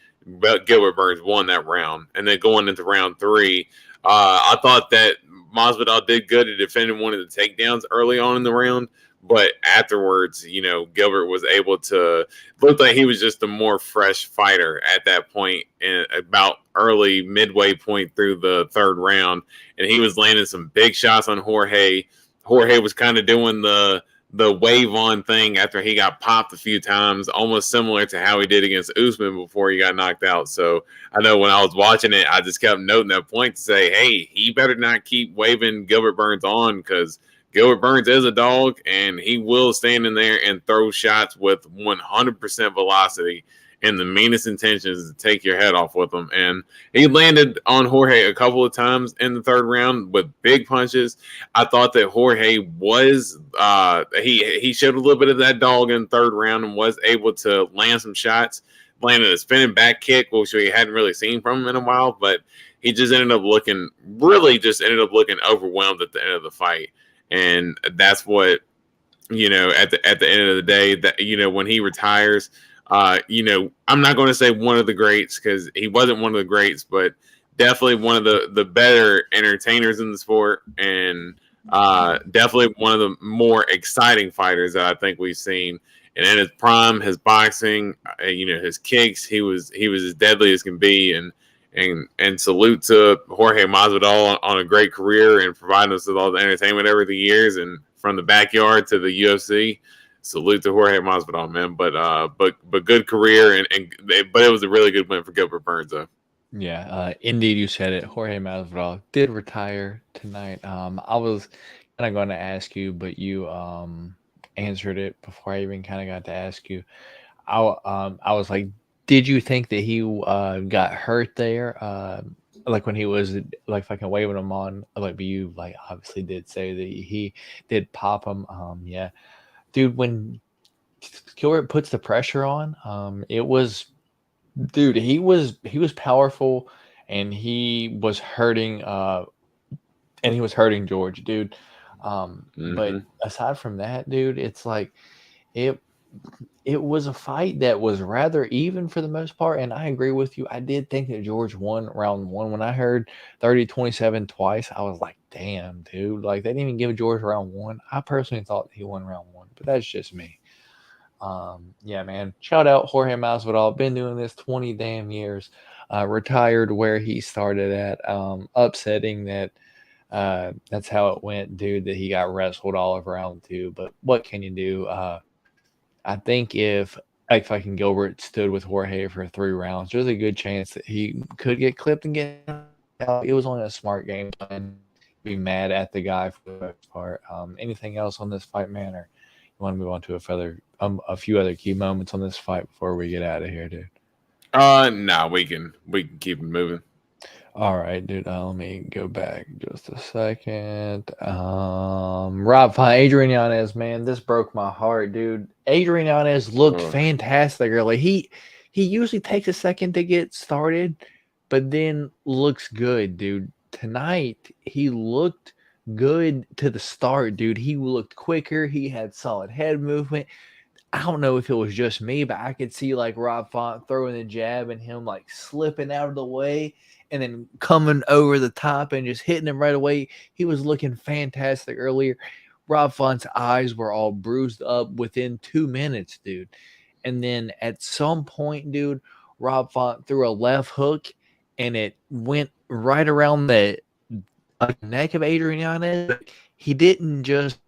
Gilbert Burns won that round. And then going into round 3, I thought that Masvidal did good at defending one of the takedowns early on in the round. But afterwards, Gilbert was able to look like he was just a more fresh fighter at that point, and about early midway point through the third round. And he was landing some big shots on Jorge. Jorge was kind of doing the wave on thing after he got popped a few times, almost similar to how he did against Usman before he got knocked out. So I know when I was watching it, I just kept noting that point to say, hey, he better not keep waving Gilbert Burns on, because Gilbert Burns is a dog and he will stand in there and throw shots with 100% velocity and the meanest intentions to take your head off with him. And he landed on Jorge a couple of times in the third round with big punches. I thought that Jorge was he showed a little bit of that dog in the third round and was able to land some shots, landed a spinning back kick, which we hadn't really seen from him in a while. But he just ended up looking overwhelmed at the end of the fight. And that's what, at the end of the day, that, when he retires, I'm not going to say one of the greats, because he wasn't one of the greats, but definitely one of the better entertainers in the sport, and definitely one of the more exciting fighters that I think we've seen. And in his prime, his boxing, his kicks, he was as deadly as can be. And salute to Jorge Masvidal on a great career and providing us with all the entertainment over the years, and from the backyard to the UFC. Salute to Jorge Masvidal, man. But good career, but it was a really good win for Gilbert Burns, though. Yeah, indeed, you said it. Jorge Masvidal did retire tonight. I was kind of going to ask you, but you answered it before I even kind of got to ask you. I was like, did you think that he got hurt there? Like when he was like fucking waving him on, like, but you like obviously did say that he did pop him. Yeah, dude, when Gilbert puts the pressure on, it was, dude, he was powerful, and he was hurting George, dude. But aside from that, dude, it's like it was a fight that was rather even for the most part, and I agree with you. I did think that George won round one. When I heard 30-27 twice, I was like, damn, dude, like they didn't even give George round one. I personally thought he won round one, but that's just me. Yeah, man. Shout out Jorge Masvidal. Been doing this 20 damn years. Retired where he started at. Upsetting that that's how it went, dude, that he got wrestled all of round two. But what can you do? I think if like fucking Gilbert stood with Jorge for 3 rounds, there's a good chance that he could get clipped and get out. It was only a smart game plan. Be mad at the guy for the most part. Anything else on this fight, man, or you want to move on to a few other key moments on this fight before we get out of here, dude? No, we can keep it moving. All right, dude. Let me go back just a second. Rob Fine, Adrian Yanez, man, this broke my heart, dude. Adrian Yanez looked fantastic early. He usually takes a second to get started, but then looks good, dude. Tonight, he looked good to the start, dude. He looked quicker. He had solid head movement. I don't know if it was just me, but I could see like Rob Font throwing the jab and him like slipping out of the way and then coming over the top and just hitting him right away. He was looking fantastic earlier. Rob Font's eyes were all bruised up within 2 minutes, dude. And then at some point, dude, Rob Font threw a left hook and it went right around the neck of Adrian Yanez. But he didn't just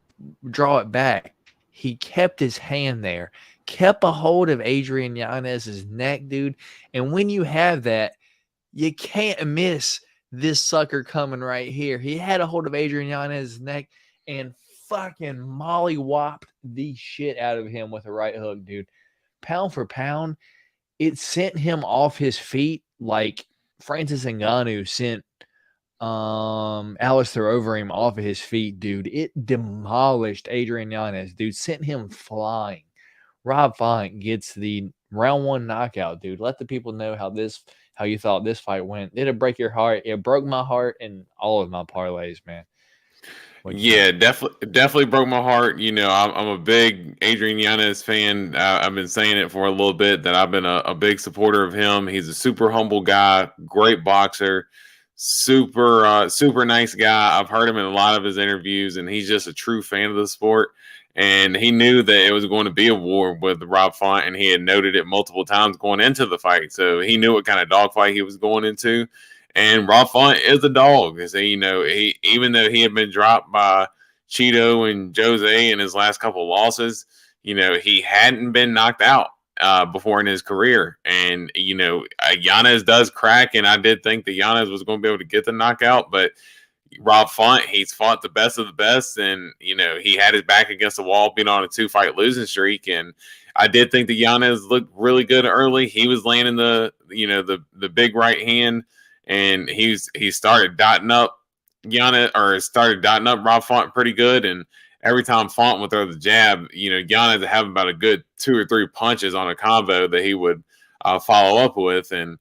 draw it back. He kept his hand there, kept a hold of Adrian Yanez's neck, dude. And when you have that, you can't miss this sucker coming right here. He had a hold of Adrian Yanez's neck and fucking molly-whopped the shit out of him with a right hook, dude. Pound for pound, it sent him off his feet like Francis Ngannou sent Alistair Overeem off of his feet, dude. It demolished Adrian Yanez, dude. Sent him flying. Rob Font gets the round 1 knockout, dude. Let the people know how you thought this fight went. Did it break your heart? It broke my heart and all of my parlays, man. Yeah, definitely broke my heart. I'm a big Adrian Yanez fan. I've been saying it for a little bit that I've been a big supporter of him. He's a super humble guy, great boxer, super nice guy. I've heard him in a lot of his interviews, and he's just a true fan of the sport. And he knew that it was going to be a war with Rob Font, and he had noted it multiple times going into the fight. So he knew what kind of dogfight he was going into. And Rob Font is a dog. So, he even though he had been dropped by Cheeto and Jose in his last couple of losses, he hadn't been knocked out before in his career. And, Yanez does crack, and I did think that Yanez was going to be able to get the knockout, but Rob Font, he's fought the best of the best, and, he had his back against the wall being on a 2-fight losing streak. And I did think that Yanez looked really good early. He was landing the big right hand, and he started dotting up Rob Font pretty good. And every time Font would throw the jab, Yanez would have about a good 2 or 3 punches on a combo that he would follow up with. And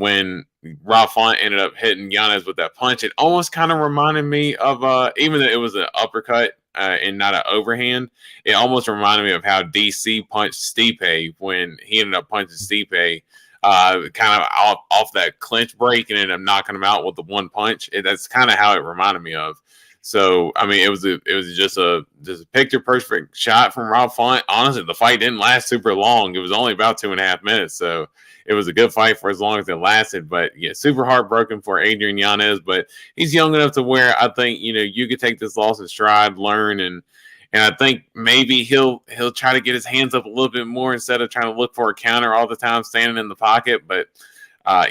when Rob Font ended up hitting Yanez with that punch. It almost kind of reminded me of even though it was an uppercut and not an overhand, it almost reminded me of how DC punched Stipe when he ended up punching Stipe. Kind of off that clinch break and ended up knocking him out with the one punch. That's kind of how it reminded me of. So I mean, it was just a picture perfect shot from Rob Font. Honestly, the fight didn't last super long. It was only about 2.5 minutes, so it was a good fight for as long as it lasted. But yeah, super heartbroken for Adrian Yanez. But he's young enough to where I think you could take this loss in stride, learn, and I think maybe he'll try to get his hands up a little bit more instead of trying to look for a counter all the time, standing in the pocket. But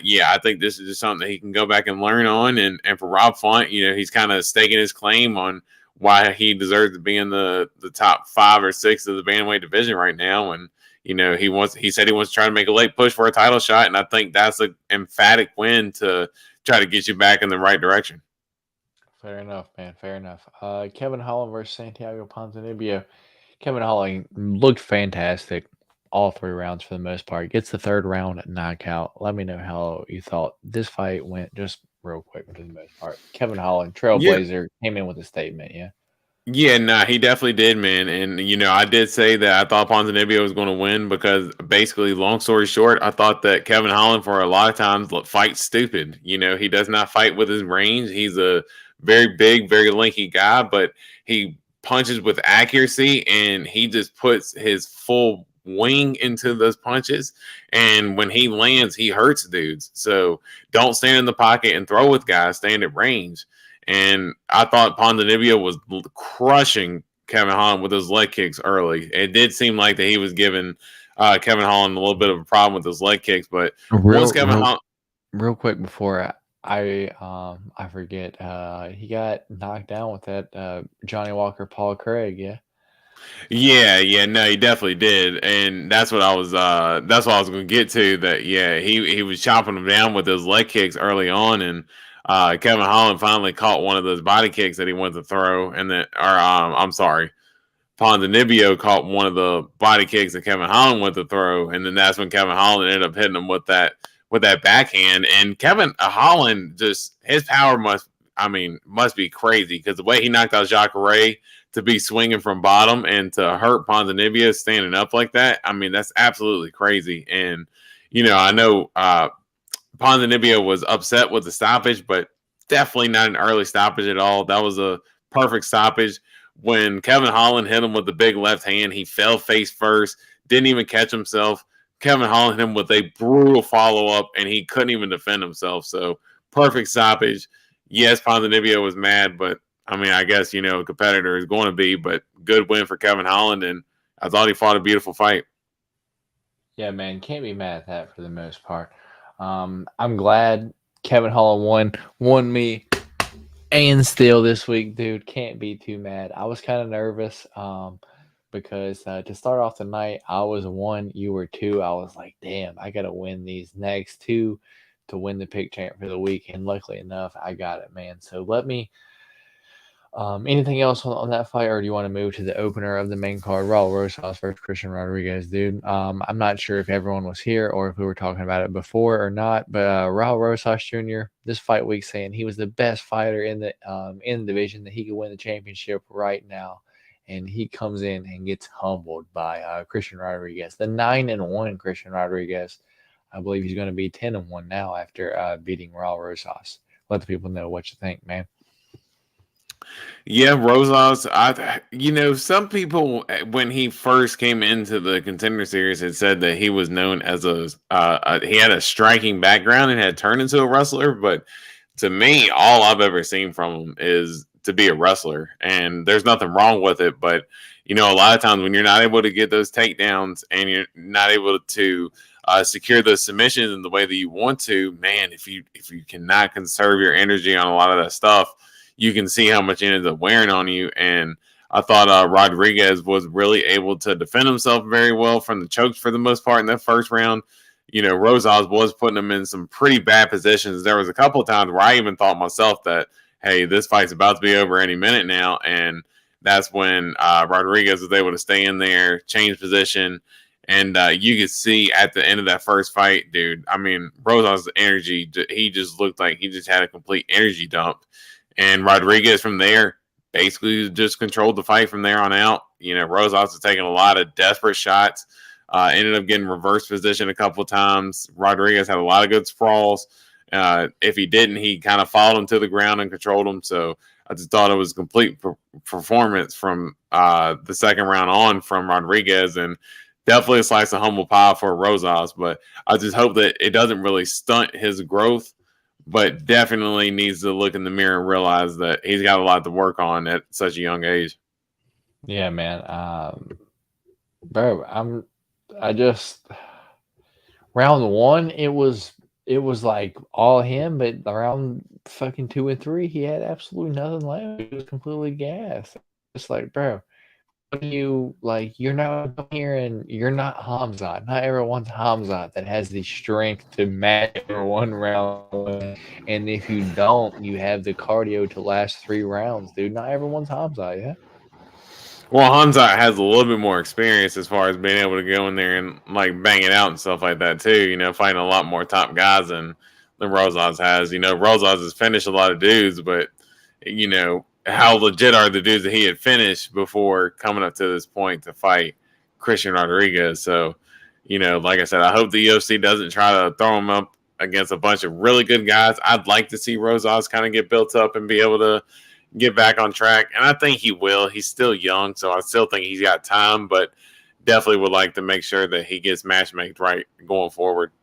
yeah, I think this is just something that he can go back and learn on. And for Rob Font, he's kind of staking his claim on why he deserves to be in the top 5 or 6 of the bantamweight division right now. And he said he wants to try to make a late push for a title shot, and I think that's an emphatic win to try to get you back in the right direction. Fair enough, man. Fair enough. Kevin Holland versus Santiago Ponzinibbio. Kevin Holland looked fantastic all 3 rounds for the most part. Gets the 3rd round knockout. Let me know how you thought this fight went, just real quick for the most part. Kevin Holland, trailblazer, came in with a statement, yeah? Yeah, nah, he definitely did, man. And I did say that I thought Ponzinibbio was going to win because basically, long story short, I thought that Kevin Holland for a lot of times fights stupid. He does not fight with his range. He's a very big, very lanky guy, but he punches with accuracy and he just puts his full wing into those punches. And when he lands, he hurts dudes. So don't stand in the pocket and throw with guys, stand at range. And I thought Ponzinibbio was crushing Kevin Holland with his leg kicks early. It did seem like that he was giving Kevin Holland a little bit of a problem with his leg kicks, but real quick before I forget, he got knocked down with that Johnny Walker Paul Craig, yeah. Yeah, no, he definitely did, and that's what I was going to get to. That he was chopping him down with those leg kicks early on, and Kevin Holland finally caught one of those body kicks that he wanted to throw, and I'm sorry, Ponzinibbio caught one of the body kicks that Kevin Holland went to throw, and then that's when Kevin Holland ended up hitting him with that backhand. And Kevin Holland, just his power must be crazy because the way he knocked out Jacare to be swinging from bottom and to hurt Ponzinibbio standing up like that, that's absolutely crazy. And I know Ponzinibbio was upset with the stoppage, but definitely not an early stoppage at all. That was a perfect stoppage. When Kevin Holland hit him with the big left hand, he fell face first, didn't even catch himself. Kevin Holland hit him with a brutal follow-up, and he couldn't even defend himself. So perfect stoppage. Yes, Ponzinibbio was mad, but I guess, a competitor is going to be, but good win for Kevin Holland, and I thought he fought a beautiful fight. Yeah, man, can't be mad at that for the most part. I'm glad Kevin Holland won me and still this week, dude. Can't be too mad. I was kind of nervous because to start off the night, I was 1, you were 2. I was like, damn, I got to win these next 2 to win the pick champ for the week. And luckily enough, I got it, man. So let me anything else on that fight, or do you want to move to the opener of the main card, Raul Rosas versus Christian Rodriguez, dude? I'm not sure if everyone was here or if we were talking about it before or not, but Raul Rosas Jr. this fight week saying he was the best fighter in the division, that he could win the championship right now, and he comes in and gets humbled by Christian Rodriguez, the 9-1 Christian Rodriguez. I believe he's going to be 10-1 now after beating Raul Rosas. Let the people know what you think, man. Yeah, Rosas. Some people, when he first came into the Contender Series, had said that he was known as he had a striking background and had turned into a wrestler. But to me, all I've ever seen from him is to be a wrestler, and there's nothing wrong with it. But a lot of times when you're not able to get those takedowns and you're not able to secure those submissions in the way that you want to, man, if you cannot conserve your energy on a lot of that stuff, you can see how much it ends up wearing on you. And I thought Rodriguez was really able to defend himself very well from the chokes for the most part in that first round. Rosas was putting him in some pretty bad positions. There was a couple of times where I even thought myself that, hey, this fight's about to be over any minute now. And that's when Rodriguez was able to stay in there, change position, And you could see at the end of that first fight, dude. I mean, Rosas' energy, he just looked like he just had a complete energy dump. And Rodriguez from there basically just controlled the fight from there on out. You know, Rosas was taking a lot of desperate shots. Ended up getting reverse position a couple of times. Rodriguez had a lot of good sprawls. If he didn't, he kind of followed him to the ground and controlled him. So I just thought it was a complete performance from the second round on from Rodriguez, and definitely a slice of humble pie for Rosas. But I just hope that it doesn't really stunt his growth, but definitely needs to look in the mirror and realize that he's got a lot to work on at such a young age. Yeah, man. Bro, I just round one, it was like all him, but around fucking 2 and 3, he had absolutely nothing left. He was completely gassed. It's like, bro, what do you like? You're not here, and you're not Hamzat. Not everyone's Hamzat that has the strength to match one round. And if you don't, you have the cardio to last 3 rounds, dude. Not everyone's Hamzat, yeah. Well, Hamzat has a little bit more experience as far as being able to go in there and like bang it out and stuff like that too. You know, fighting a lot more top guys than Rosas has. You know, Rosas has finished a lot of dudes, but you know how legit are the dudes that he had finished before coming up to this point to fight Christian Rodriguez. So, you know, like I said, I hope the UFC doesn't try to throw him up against a bunch of really good guys. I'd like to see Rosas kind of get built up and be able to get back on track, and I think he will. He's still young, so I still think he's got time, but definitely would like to make sure that he gets matchmaked right going forward.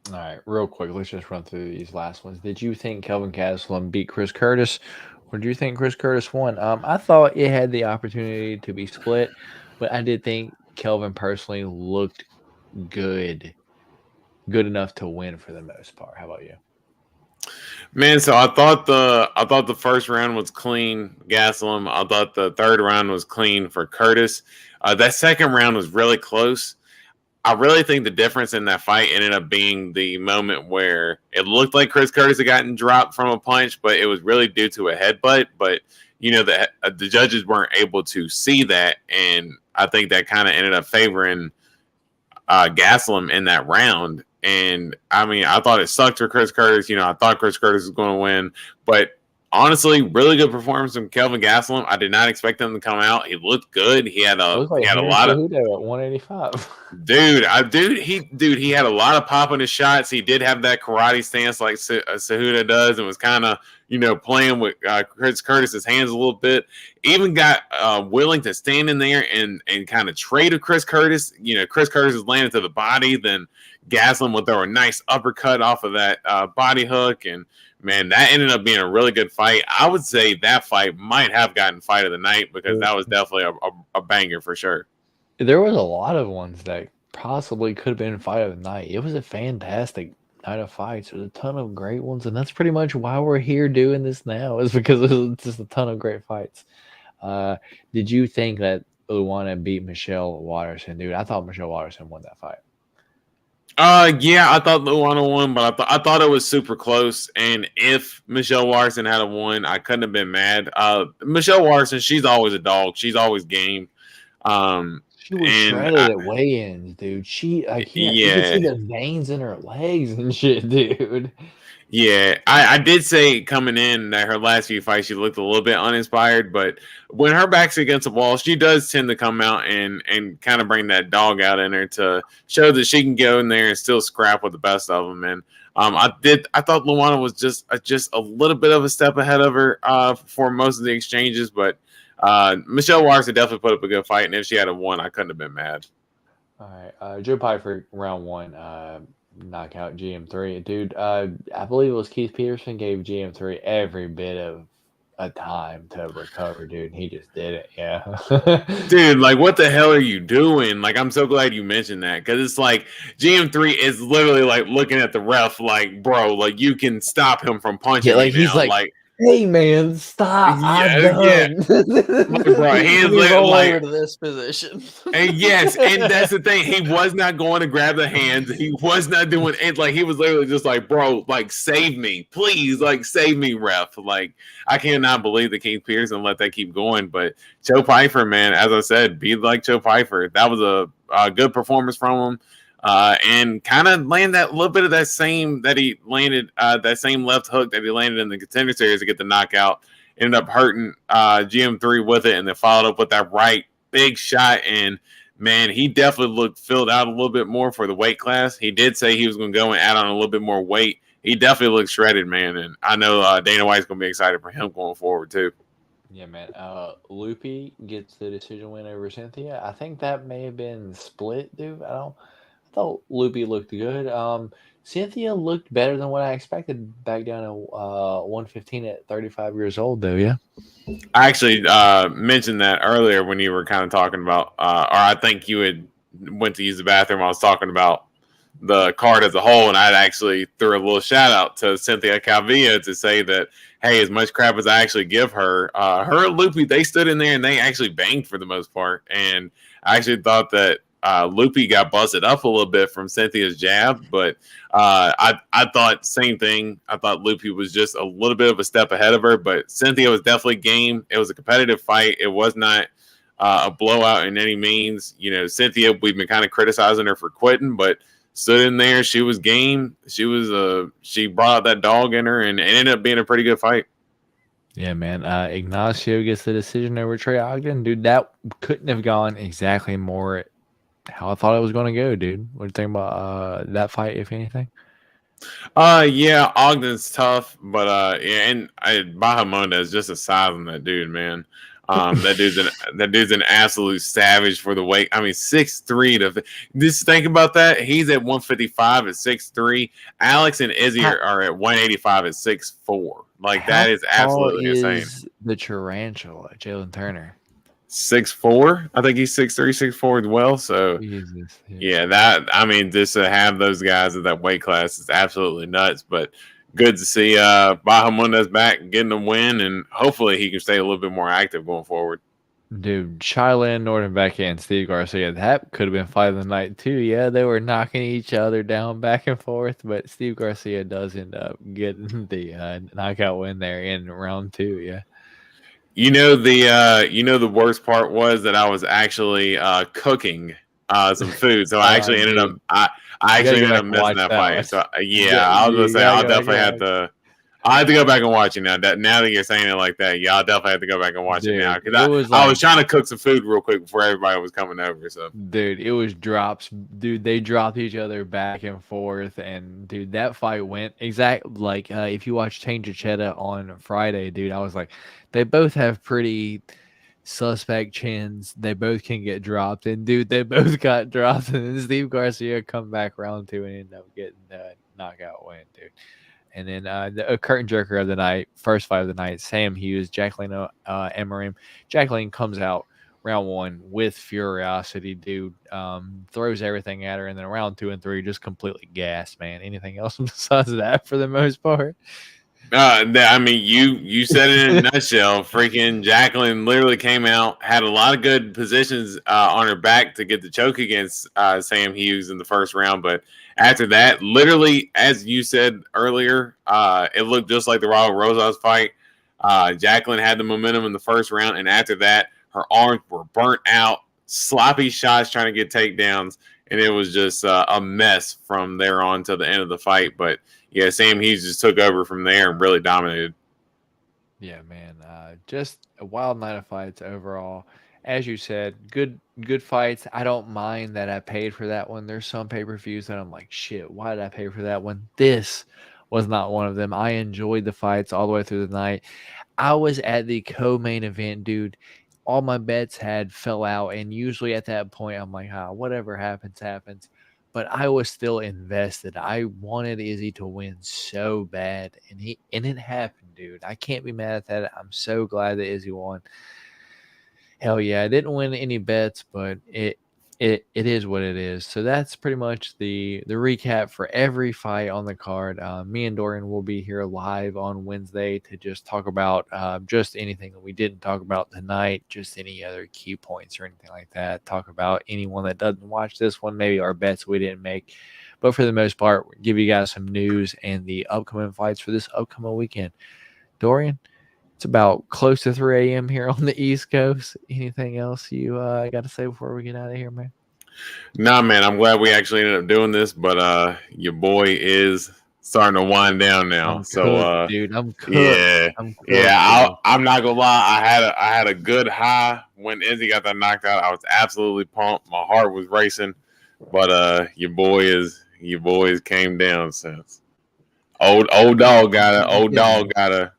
All right, real quick, let's just run through these last ones. Did you think Kelvin Gastelum beat Chris Curtis, or do you think Chris Curtis won? I thought it had the opportunity to be split, but I did think Kelvin personally looked good enough to win for the most part. How about you? Man, so I thought the first round was clean, Gastelum. I thought the third round was clean for Curtis. That second round was really close. I really think the difference in that fight ended up being the moment where it looked like Chris Curtis had gotten dropped from a punch, but it was really due to a headbutt. But you know, the judges weren't able to see that, and I think that kind of ended up favoring Gastelum in that round. And I mean, I thought it sucked for Chris Curtis. You know, I thought Chris Curtis was going to win, but honestly, really good performance from Kelvin Gastelum. I did not expect him to come out. He looked good. He had a lot of at 185. He had a lot of pop in his shots. He did have that karate stance like Cejudo does, and was kind of, you know, playing with Chris Curtis's hands a little bit. Even got willing to stand in there and kind of trade with Chris Curtis. You know, Chris Curtis is landing to the body, then Gastelum would throw a nice uppercut off of that body hook, and man, that ended up being a really good fight. I would say that fight might have gotten fight of the night, because that was definitely a banger for sure. There was a lot of ones that possibly could have been fight of the night. It was a fantastic night of fights. There's a ton of great ones, and that's pretty much why we're here doing this now, is because there's just a ton of great fights. Did you think that Luana beat Michelle Watterson? Dude, I thought Michelle Watterson won that fight. Yeah, I thought Luana won, but I thought it was super close. And if Michelle Watterson had won, I couldn't have been mad. Michelle Watterson, she's always a dog. She's always game. She was shredded at weigh-ins, dude. You can see the veins in her legs and shit, dude. Yeah, I did say coming in that her last few fights, she looked a little bit uninspired, but when her back's against the wall, she does tend to come out and kind of bring that dog out in her to show that she can go in there and still scrap with the best of them. And I thought Luana was just a little bit of a step ahead of her for most of the exchanges, but Michelle Watterson definitely put up a good fight, and if she had won, I couldn't have been mad. All right, Joe Piper, round one. Knockout GM3, dude. I believe it was Keith Peterson gave GM3 every bit of a time to recover, dude. He just did it, yeah. Dude, like, what the hell are you doing? Like, I'm so glad you mentioned that, because it's like GM3 is literally like looking at the ref, like, bro, like, you can stop him from punching. Yeah, like he's like Hey man, stop! I'm Yeah, yeah. done. Like, bro, he Let is me roll like, over to this position. and yes, and that's the thing. He was not going to grab the hands. He was not doing it. Like, he was literally just like, bro, like, save me, please, like, save me, ref. Like, I cannot believe that King Pearson let that keep going. But Joe Pyfer, man, as I said, be like Joe Pyfer. That was a good performance from him. And kind of land that little bit of that same that he landed, that same left hook that he landed in the Contender Series to get the knockout. Ended up hurting GM3 with it, and then followed up with that right big shot. And man, he definitely looked filled out a little bit more for the weight class. He did say he was going to go and add on a little bit more weight. He definitely looks shredded, man. And I know Dana White's going to be excited for him going forward too. Yeah, man. Loopy gets the decision win over Cynthia. I think that may have been split, dude. I thought Loopy looked good. Cynthia looked better than what I expected back down to 115 at 35 years old, though. Yeah. I actually mentioned that earlier when you were kind of talking about, or I think you had went to use the bathroom. I was talking about the card as a whole, and I'd actually threw a little shout out to Cynthia Calvillo to say that, hey, as much crap as I actually give her, her and Loopy, they stood in there and they actually banged for the most part. And I actually thought that Loopy got busted up a little bit from Cynthia's jab, but I thought same thing. I thought Loopy was just a little bit of a step ahead of her, but Cynthia was definitely game. It was a competitive fight. It was not a blowout in any means. You know, Cynthia, we've been kind of criticizing her for quitting, but stood in there. She was game. She brought out that dog in her, and it ended up being a pretty good fight. Yeah, man. Ignacio gets the decision over Trey Ogden. Dude, that couldn't have gone exactly more how I thought it was going to go, dude. What do you think about that fight, if anything? Yeah, Ogden's tough, but yeah, and Bahamonde is just a size on that dude, man. That dude's an absolute savage for the weight. I mean, 6'3" to just think about that. He's at 155 at 6'3". Alex and Izzy are at 185 at 6'4". Like, that is absolutely insane. The tarantula, Jalen Turner? 6'4". I think he's 6'3", 6'4" as well. So Jesus. yeah, that, I mean, just to have those guys at that weight class is absolutely nuts. But good to see Bahamunda's back getting a win, and hopefully he can stay a little bit more active going forward. Dude, Charlene Norton Becky and Steve Garcia, that could have been fight of the night too. Yeah, they were knocking each other down back and forth, but Steve Garcia does end up getting the knockout win there in round 2. Yeah. The worst part was that I was actually cooking some food, so I actually ended up I actually ended up missing that fight. So yeah, I was gonna say I'll definitely have to. I have to go back and watch it now. Now that you're saying it like that, yeah, I'll definitely have to go back and watch it now, because I was trying to cook some food real quick before everybody was coming over. So, dude, it was drops. Dude, they dropped each other back and forth, and dude, that fight went like if you watch Change of Cheddar on Friday, dude, I was like, they both have pretty suspect chins. They both can get dropped, and dude, they both got dropped, and then Steve Garcia come back round 2 and end up getting the knockout win, dude. And then the curtain jerker of the night, first fight of the night, Sam Hughes, Jacqueline Emerim. Jacqueline comes out round 1 with furiosity, dude. Throws everything at her, and then round 2 and 3 just completely gassed, man. Anything else besides that for the most part? I mean, you said it in a nutshell. Freaking Jacqueline literally came out, had a lot of good positions on her back to get the choke against Sam Hughes in the first round, but after that, literally, as you said earlier, it looked just like the Raul Rosas fight. Jacqueline had the momentum in the first round, and after that, her arms were burnt out, sloppy shots trying to get takedowns, and it was just a mess from there on to the end of the fight. But yeah, Sam Hughes just took over from there and really dominated. Yeah, man. Just a wild night of fights overall. As you said, good fights. I don't mind that I paid for that one. There's some pay-per-views that I'm like, shit, why did I pay for that one? This was not one of them. I enjoyed the fights all the way through the night. I was at the co-main event, dude. All my bets had fell out, and usually at that point, I'm like, whatever happens, happens. But I was still invested. I wanted Izzy to win so bad, and it happened, dude. I can't be mad at that. I'm so glad that Izzy won. Hell yeah, I didn't win any bets, but It is what it is. So that's pretty much the recap for every fight on the card. Me and Dorian will be here live on Wednesday to just talk about just anything that we didn't talk about tonight, just any other key points or anything like that. Talk about anyone that doesn't watch this one, maybe our bets we didn't make. But for the most part, give you guys some news and the upcoming fights for this upcoming weekend. Dorian, it's about close to 3 a.m. here on the East Coast. Anything else you got to say before we get out of here, man? Nah, man, I'm glad we actually ended up doing this, but your boy is starting to wind down now. I'm cooked, dude. I'm cooked. Yeah, I'm cooked, yeah. bro. I'm not gonna lie. I had a good high when Izzy got that knocked out. I was absolutely pumped. My heart was racing, but your boys came down since. Old dog got to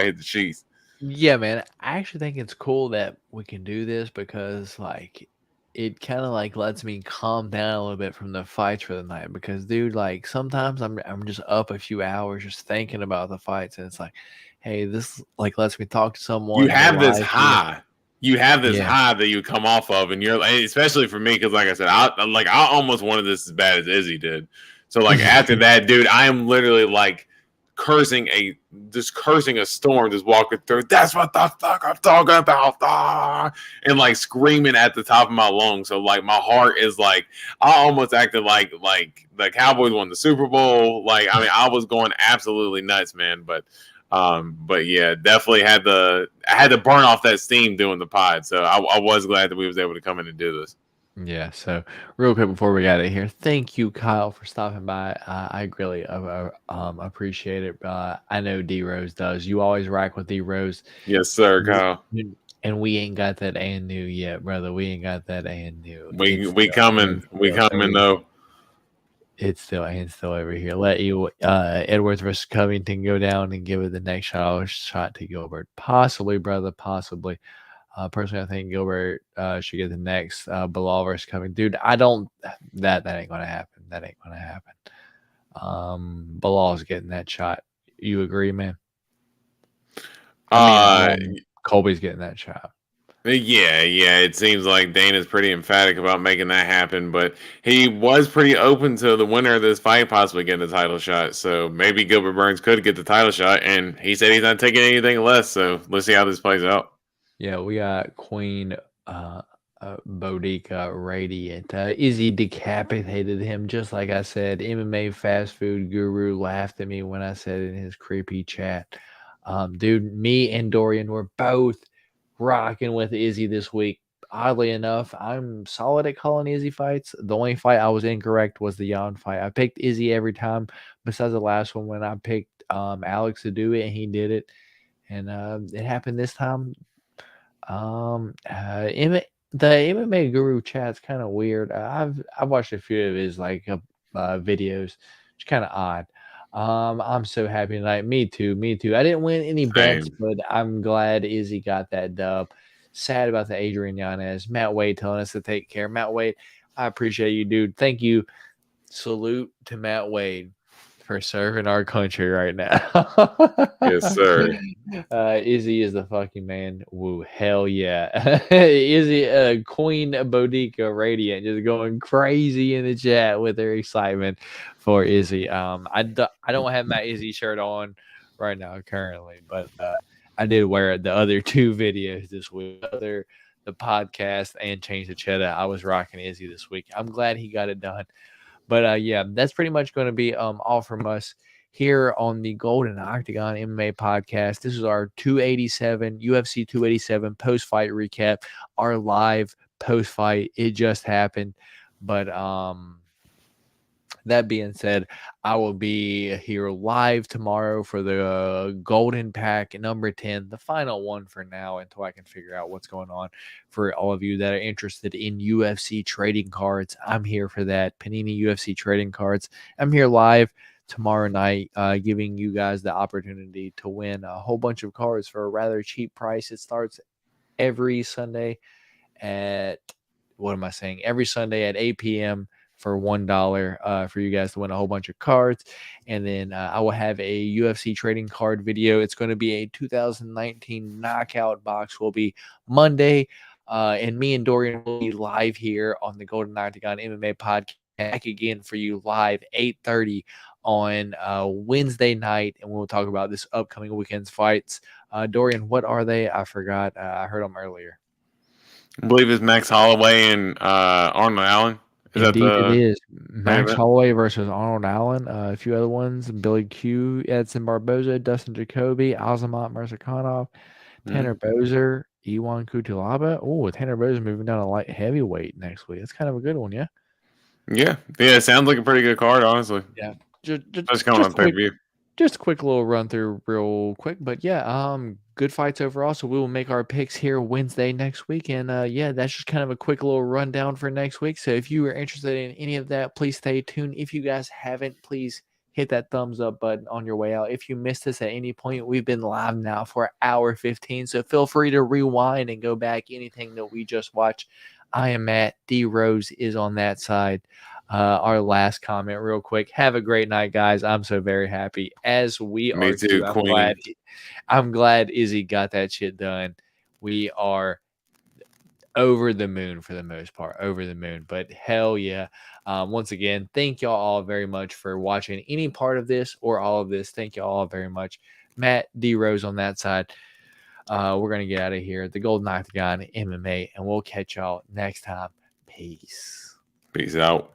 hit the sheets. Yeah, man. I actually think it's cool that we can do this because, like, it kind of like lets me calm down a little bit from the fights for the night. Because, dude, like sometimes I'm just up a few hours just thinking about the fights, and it's like, hey, this like lets me talk to You someone in have this live here. high. You have this Yeah, high that you come off of, and you're especially for me because, like I said, I almost wanted this as bad as Izzy did. So, like after that, dude, I am literally like cursing a storm, just walking through. That's what the fuck I'm talking about, and like screaming at the top of my lungs. So, like my heart is like I almost acted like the Cowboys won the Super Bowl. Like I mean, I was going absolutely nuts, man. But yeah, definitely had to burn off that steam doing the pod. So I was glad that we was able to come in and do this. yeah. So, real quick before we got out of here, thank you, Kyle, for stopping by. I really appreciate it. I know D Rose does. You always rock with D Rose. Yes, sir, Kyle. And we ain't got that and new yet, brother. We ain't got that and new. We coming. We coming though. It's still over here. Let you Edwards versus Covington go down and give it the next shot to Gilbert. Possibly, brother. Possibly. Personally, I think Gilbert should get the next Bilal versus Covington. Dude, I don't. That ain't gonna happen. That ain't gonna happen. Bilal's getting that shot. You agree, man? I mean, Colby's getting that shot. Yeah. It seems like Dana's pretty emphatic about making that happen, but he was pretty open to the winner of this fight possibly getting the title shot. So maybe Gilbert Burns could get the title shot, and he said he's not taking anything less. So let's see how this plays out. Yeah, we got Queen Boudica Radiant. Izzy decapitated him, just like I said. MMA fast food guru laughed at me when I said it in his creepy chat. Dude, me and Dorian were both rocking with Izzy this week. Oddly enough, I'm solid at calling Izzy fights. The only fight I was incorrect was the Jan fight. I picked Izzy every time, besides the last one when I picked Alex to do it, and he did it. And it happened this time. The MMA Guru chat's kind of weird. I've watched a few of his like videos. It's kind of odd. I'm so happy tonight. Me too. Me too. I didn't win any bets, but I'm glad Izzy got that dub. Sad about the Adrian Yanez. Matt Wade telling us to take care. Matt Wade, I appreciate you, dude. Thank you. Salute to Matt Wade for serving our country right now. Yes, sir. Izzy is the fucking man. Woo, hell yeah. Izzy, Queen Boudica Radiant, just going crazy in the chat with her excitement for Izzy. I don't have my Izzy shirt on right now currently, but I did wear the other two videos this week. The podcast and Change the Cheddar. I was rocking Izzy this week. I'm glad he got it done. But yeah, that's pretty much going to be all from us here on the Golden Octagon MMA podcast. This is our 287 UFC 287 post-fight recap, our live post-fight. It just happened. But that being said, I will be here live tomorrow for the Golden Pack number 10, the final one for now until I can figure out what's going on. For all of you that are interested in UFC trading cards, I'm here for that. Panini UFC trading cards. I'm here live tomorrow night, giving you guys the opportunity to win a whole bunch of cards for a rather cheap price. It starts every Sunday at, every Sunday at 8 p.m. for $1 for you guys to win a whole bunch of cards. And then I will have a UFC trading card video. It's going to be a 2019 knockout box. Will be Monday. And me and Dorian will be live here on the Golden Octagon MMA podcast back again for you live 8:30 on Wednesday night, and we'll talk about this upcoming weekend's fights. Dorian, what are they? I forgot. I heard them earlier. I believe it's Max Holloway and Arnold Allen. Indeed, it is. Max event? Holloway versus Arnold Allen. A few other ones: Billy Q, Edson Barboza, Dustin Jacoby, Azamat Murzakanov, Tanner Bozer, Iwan Kutalaba. Oh, Tanner Bozer moving down to light heavyweight next week. That's kind of a good one, yeah. Yeah. It sounds like a pretty good card, honestly. Yeah. Just coming on pay-per-view. Just a quick little run through real quick, but yeah, good fights overall. So we will make our picks here Wednesday next week. And yeah, that's just kind of a quick little rundown for next week. So if you are interested in any of that, please stay tuned. If you guys haven't, please hit that thumbs up button on your way out. If you missed us at any point, we've been live now for hour 15. So feel free to rewind and go back anything that we just watched. I am Matt. D Rose is on that side. Our last comment real quick. Have a great night, guys. I'm so very happy, as we Me are too, Queen. I'm glad Izzy got that shit done. We are over the moon for the most part, over the moon. But hell yeah. Once again, thank y'all all very much for watching any part of this or all of this. Thank y'all all very much. Matt, D Rose on that side. We're going to get out of here. The Golden Octagon MMA, and we'll catch y'all next time. Peace. Peace out.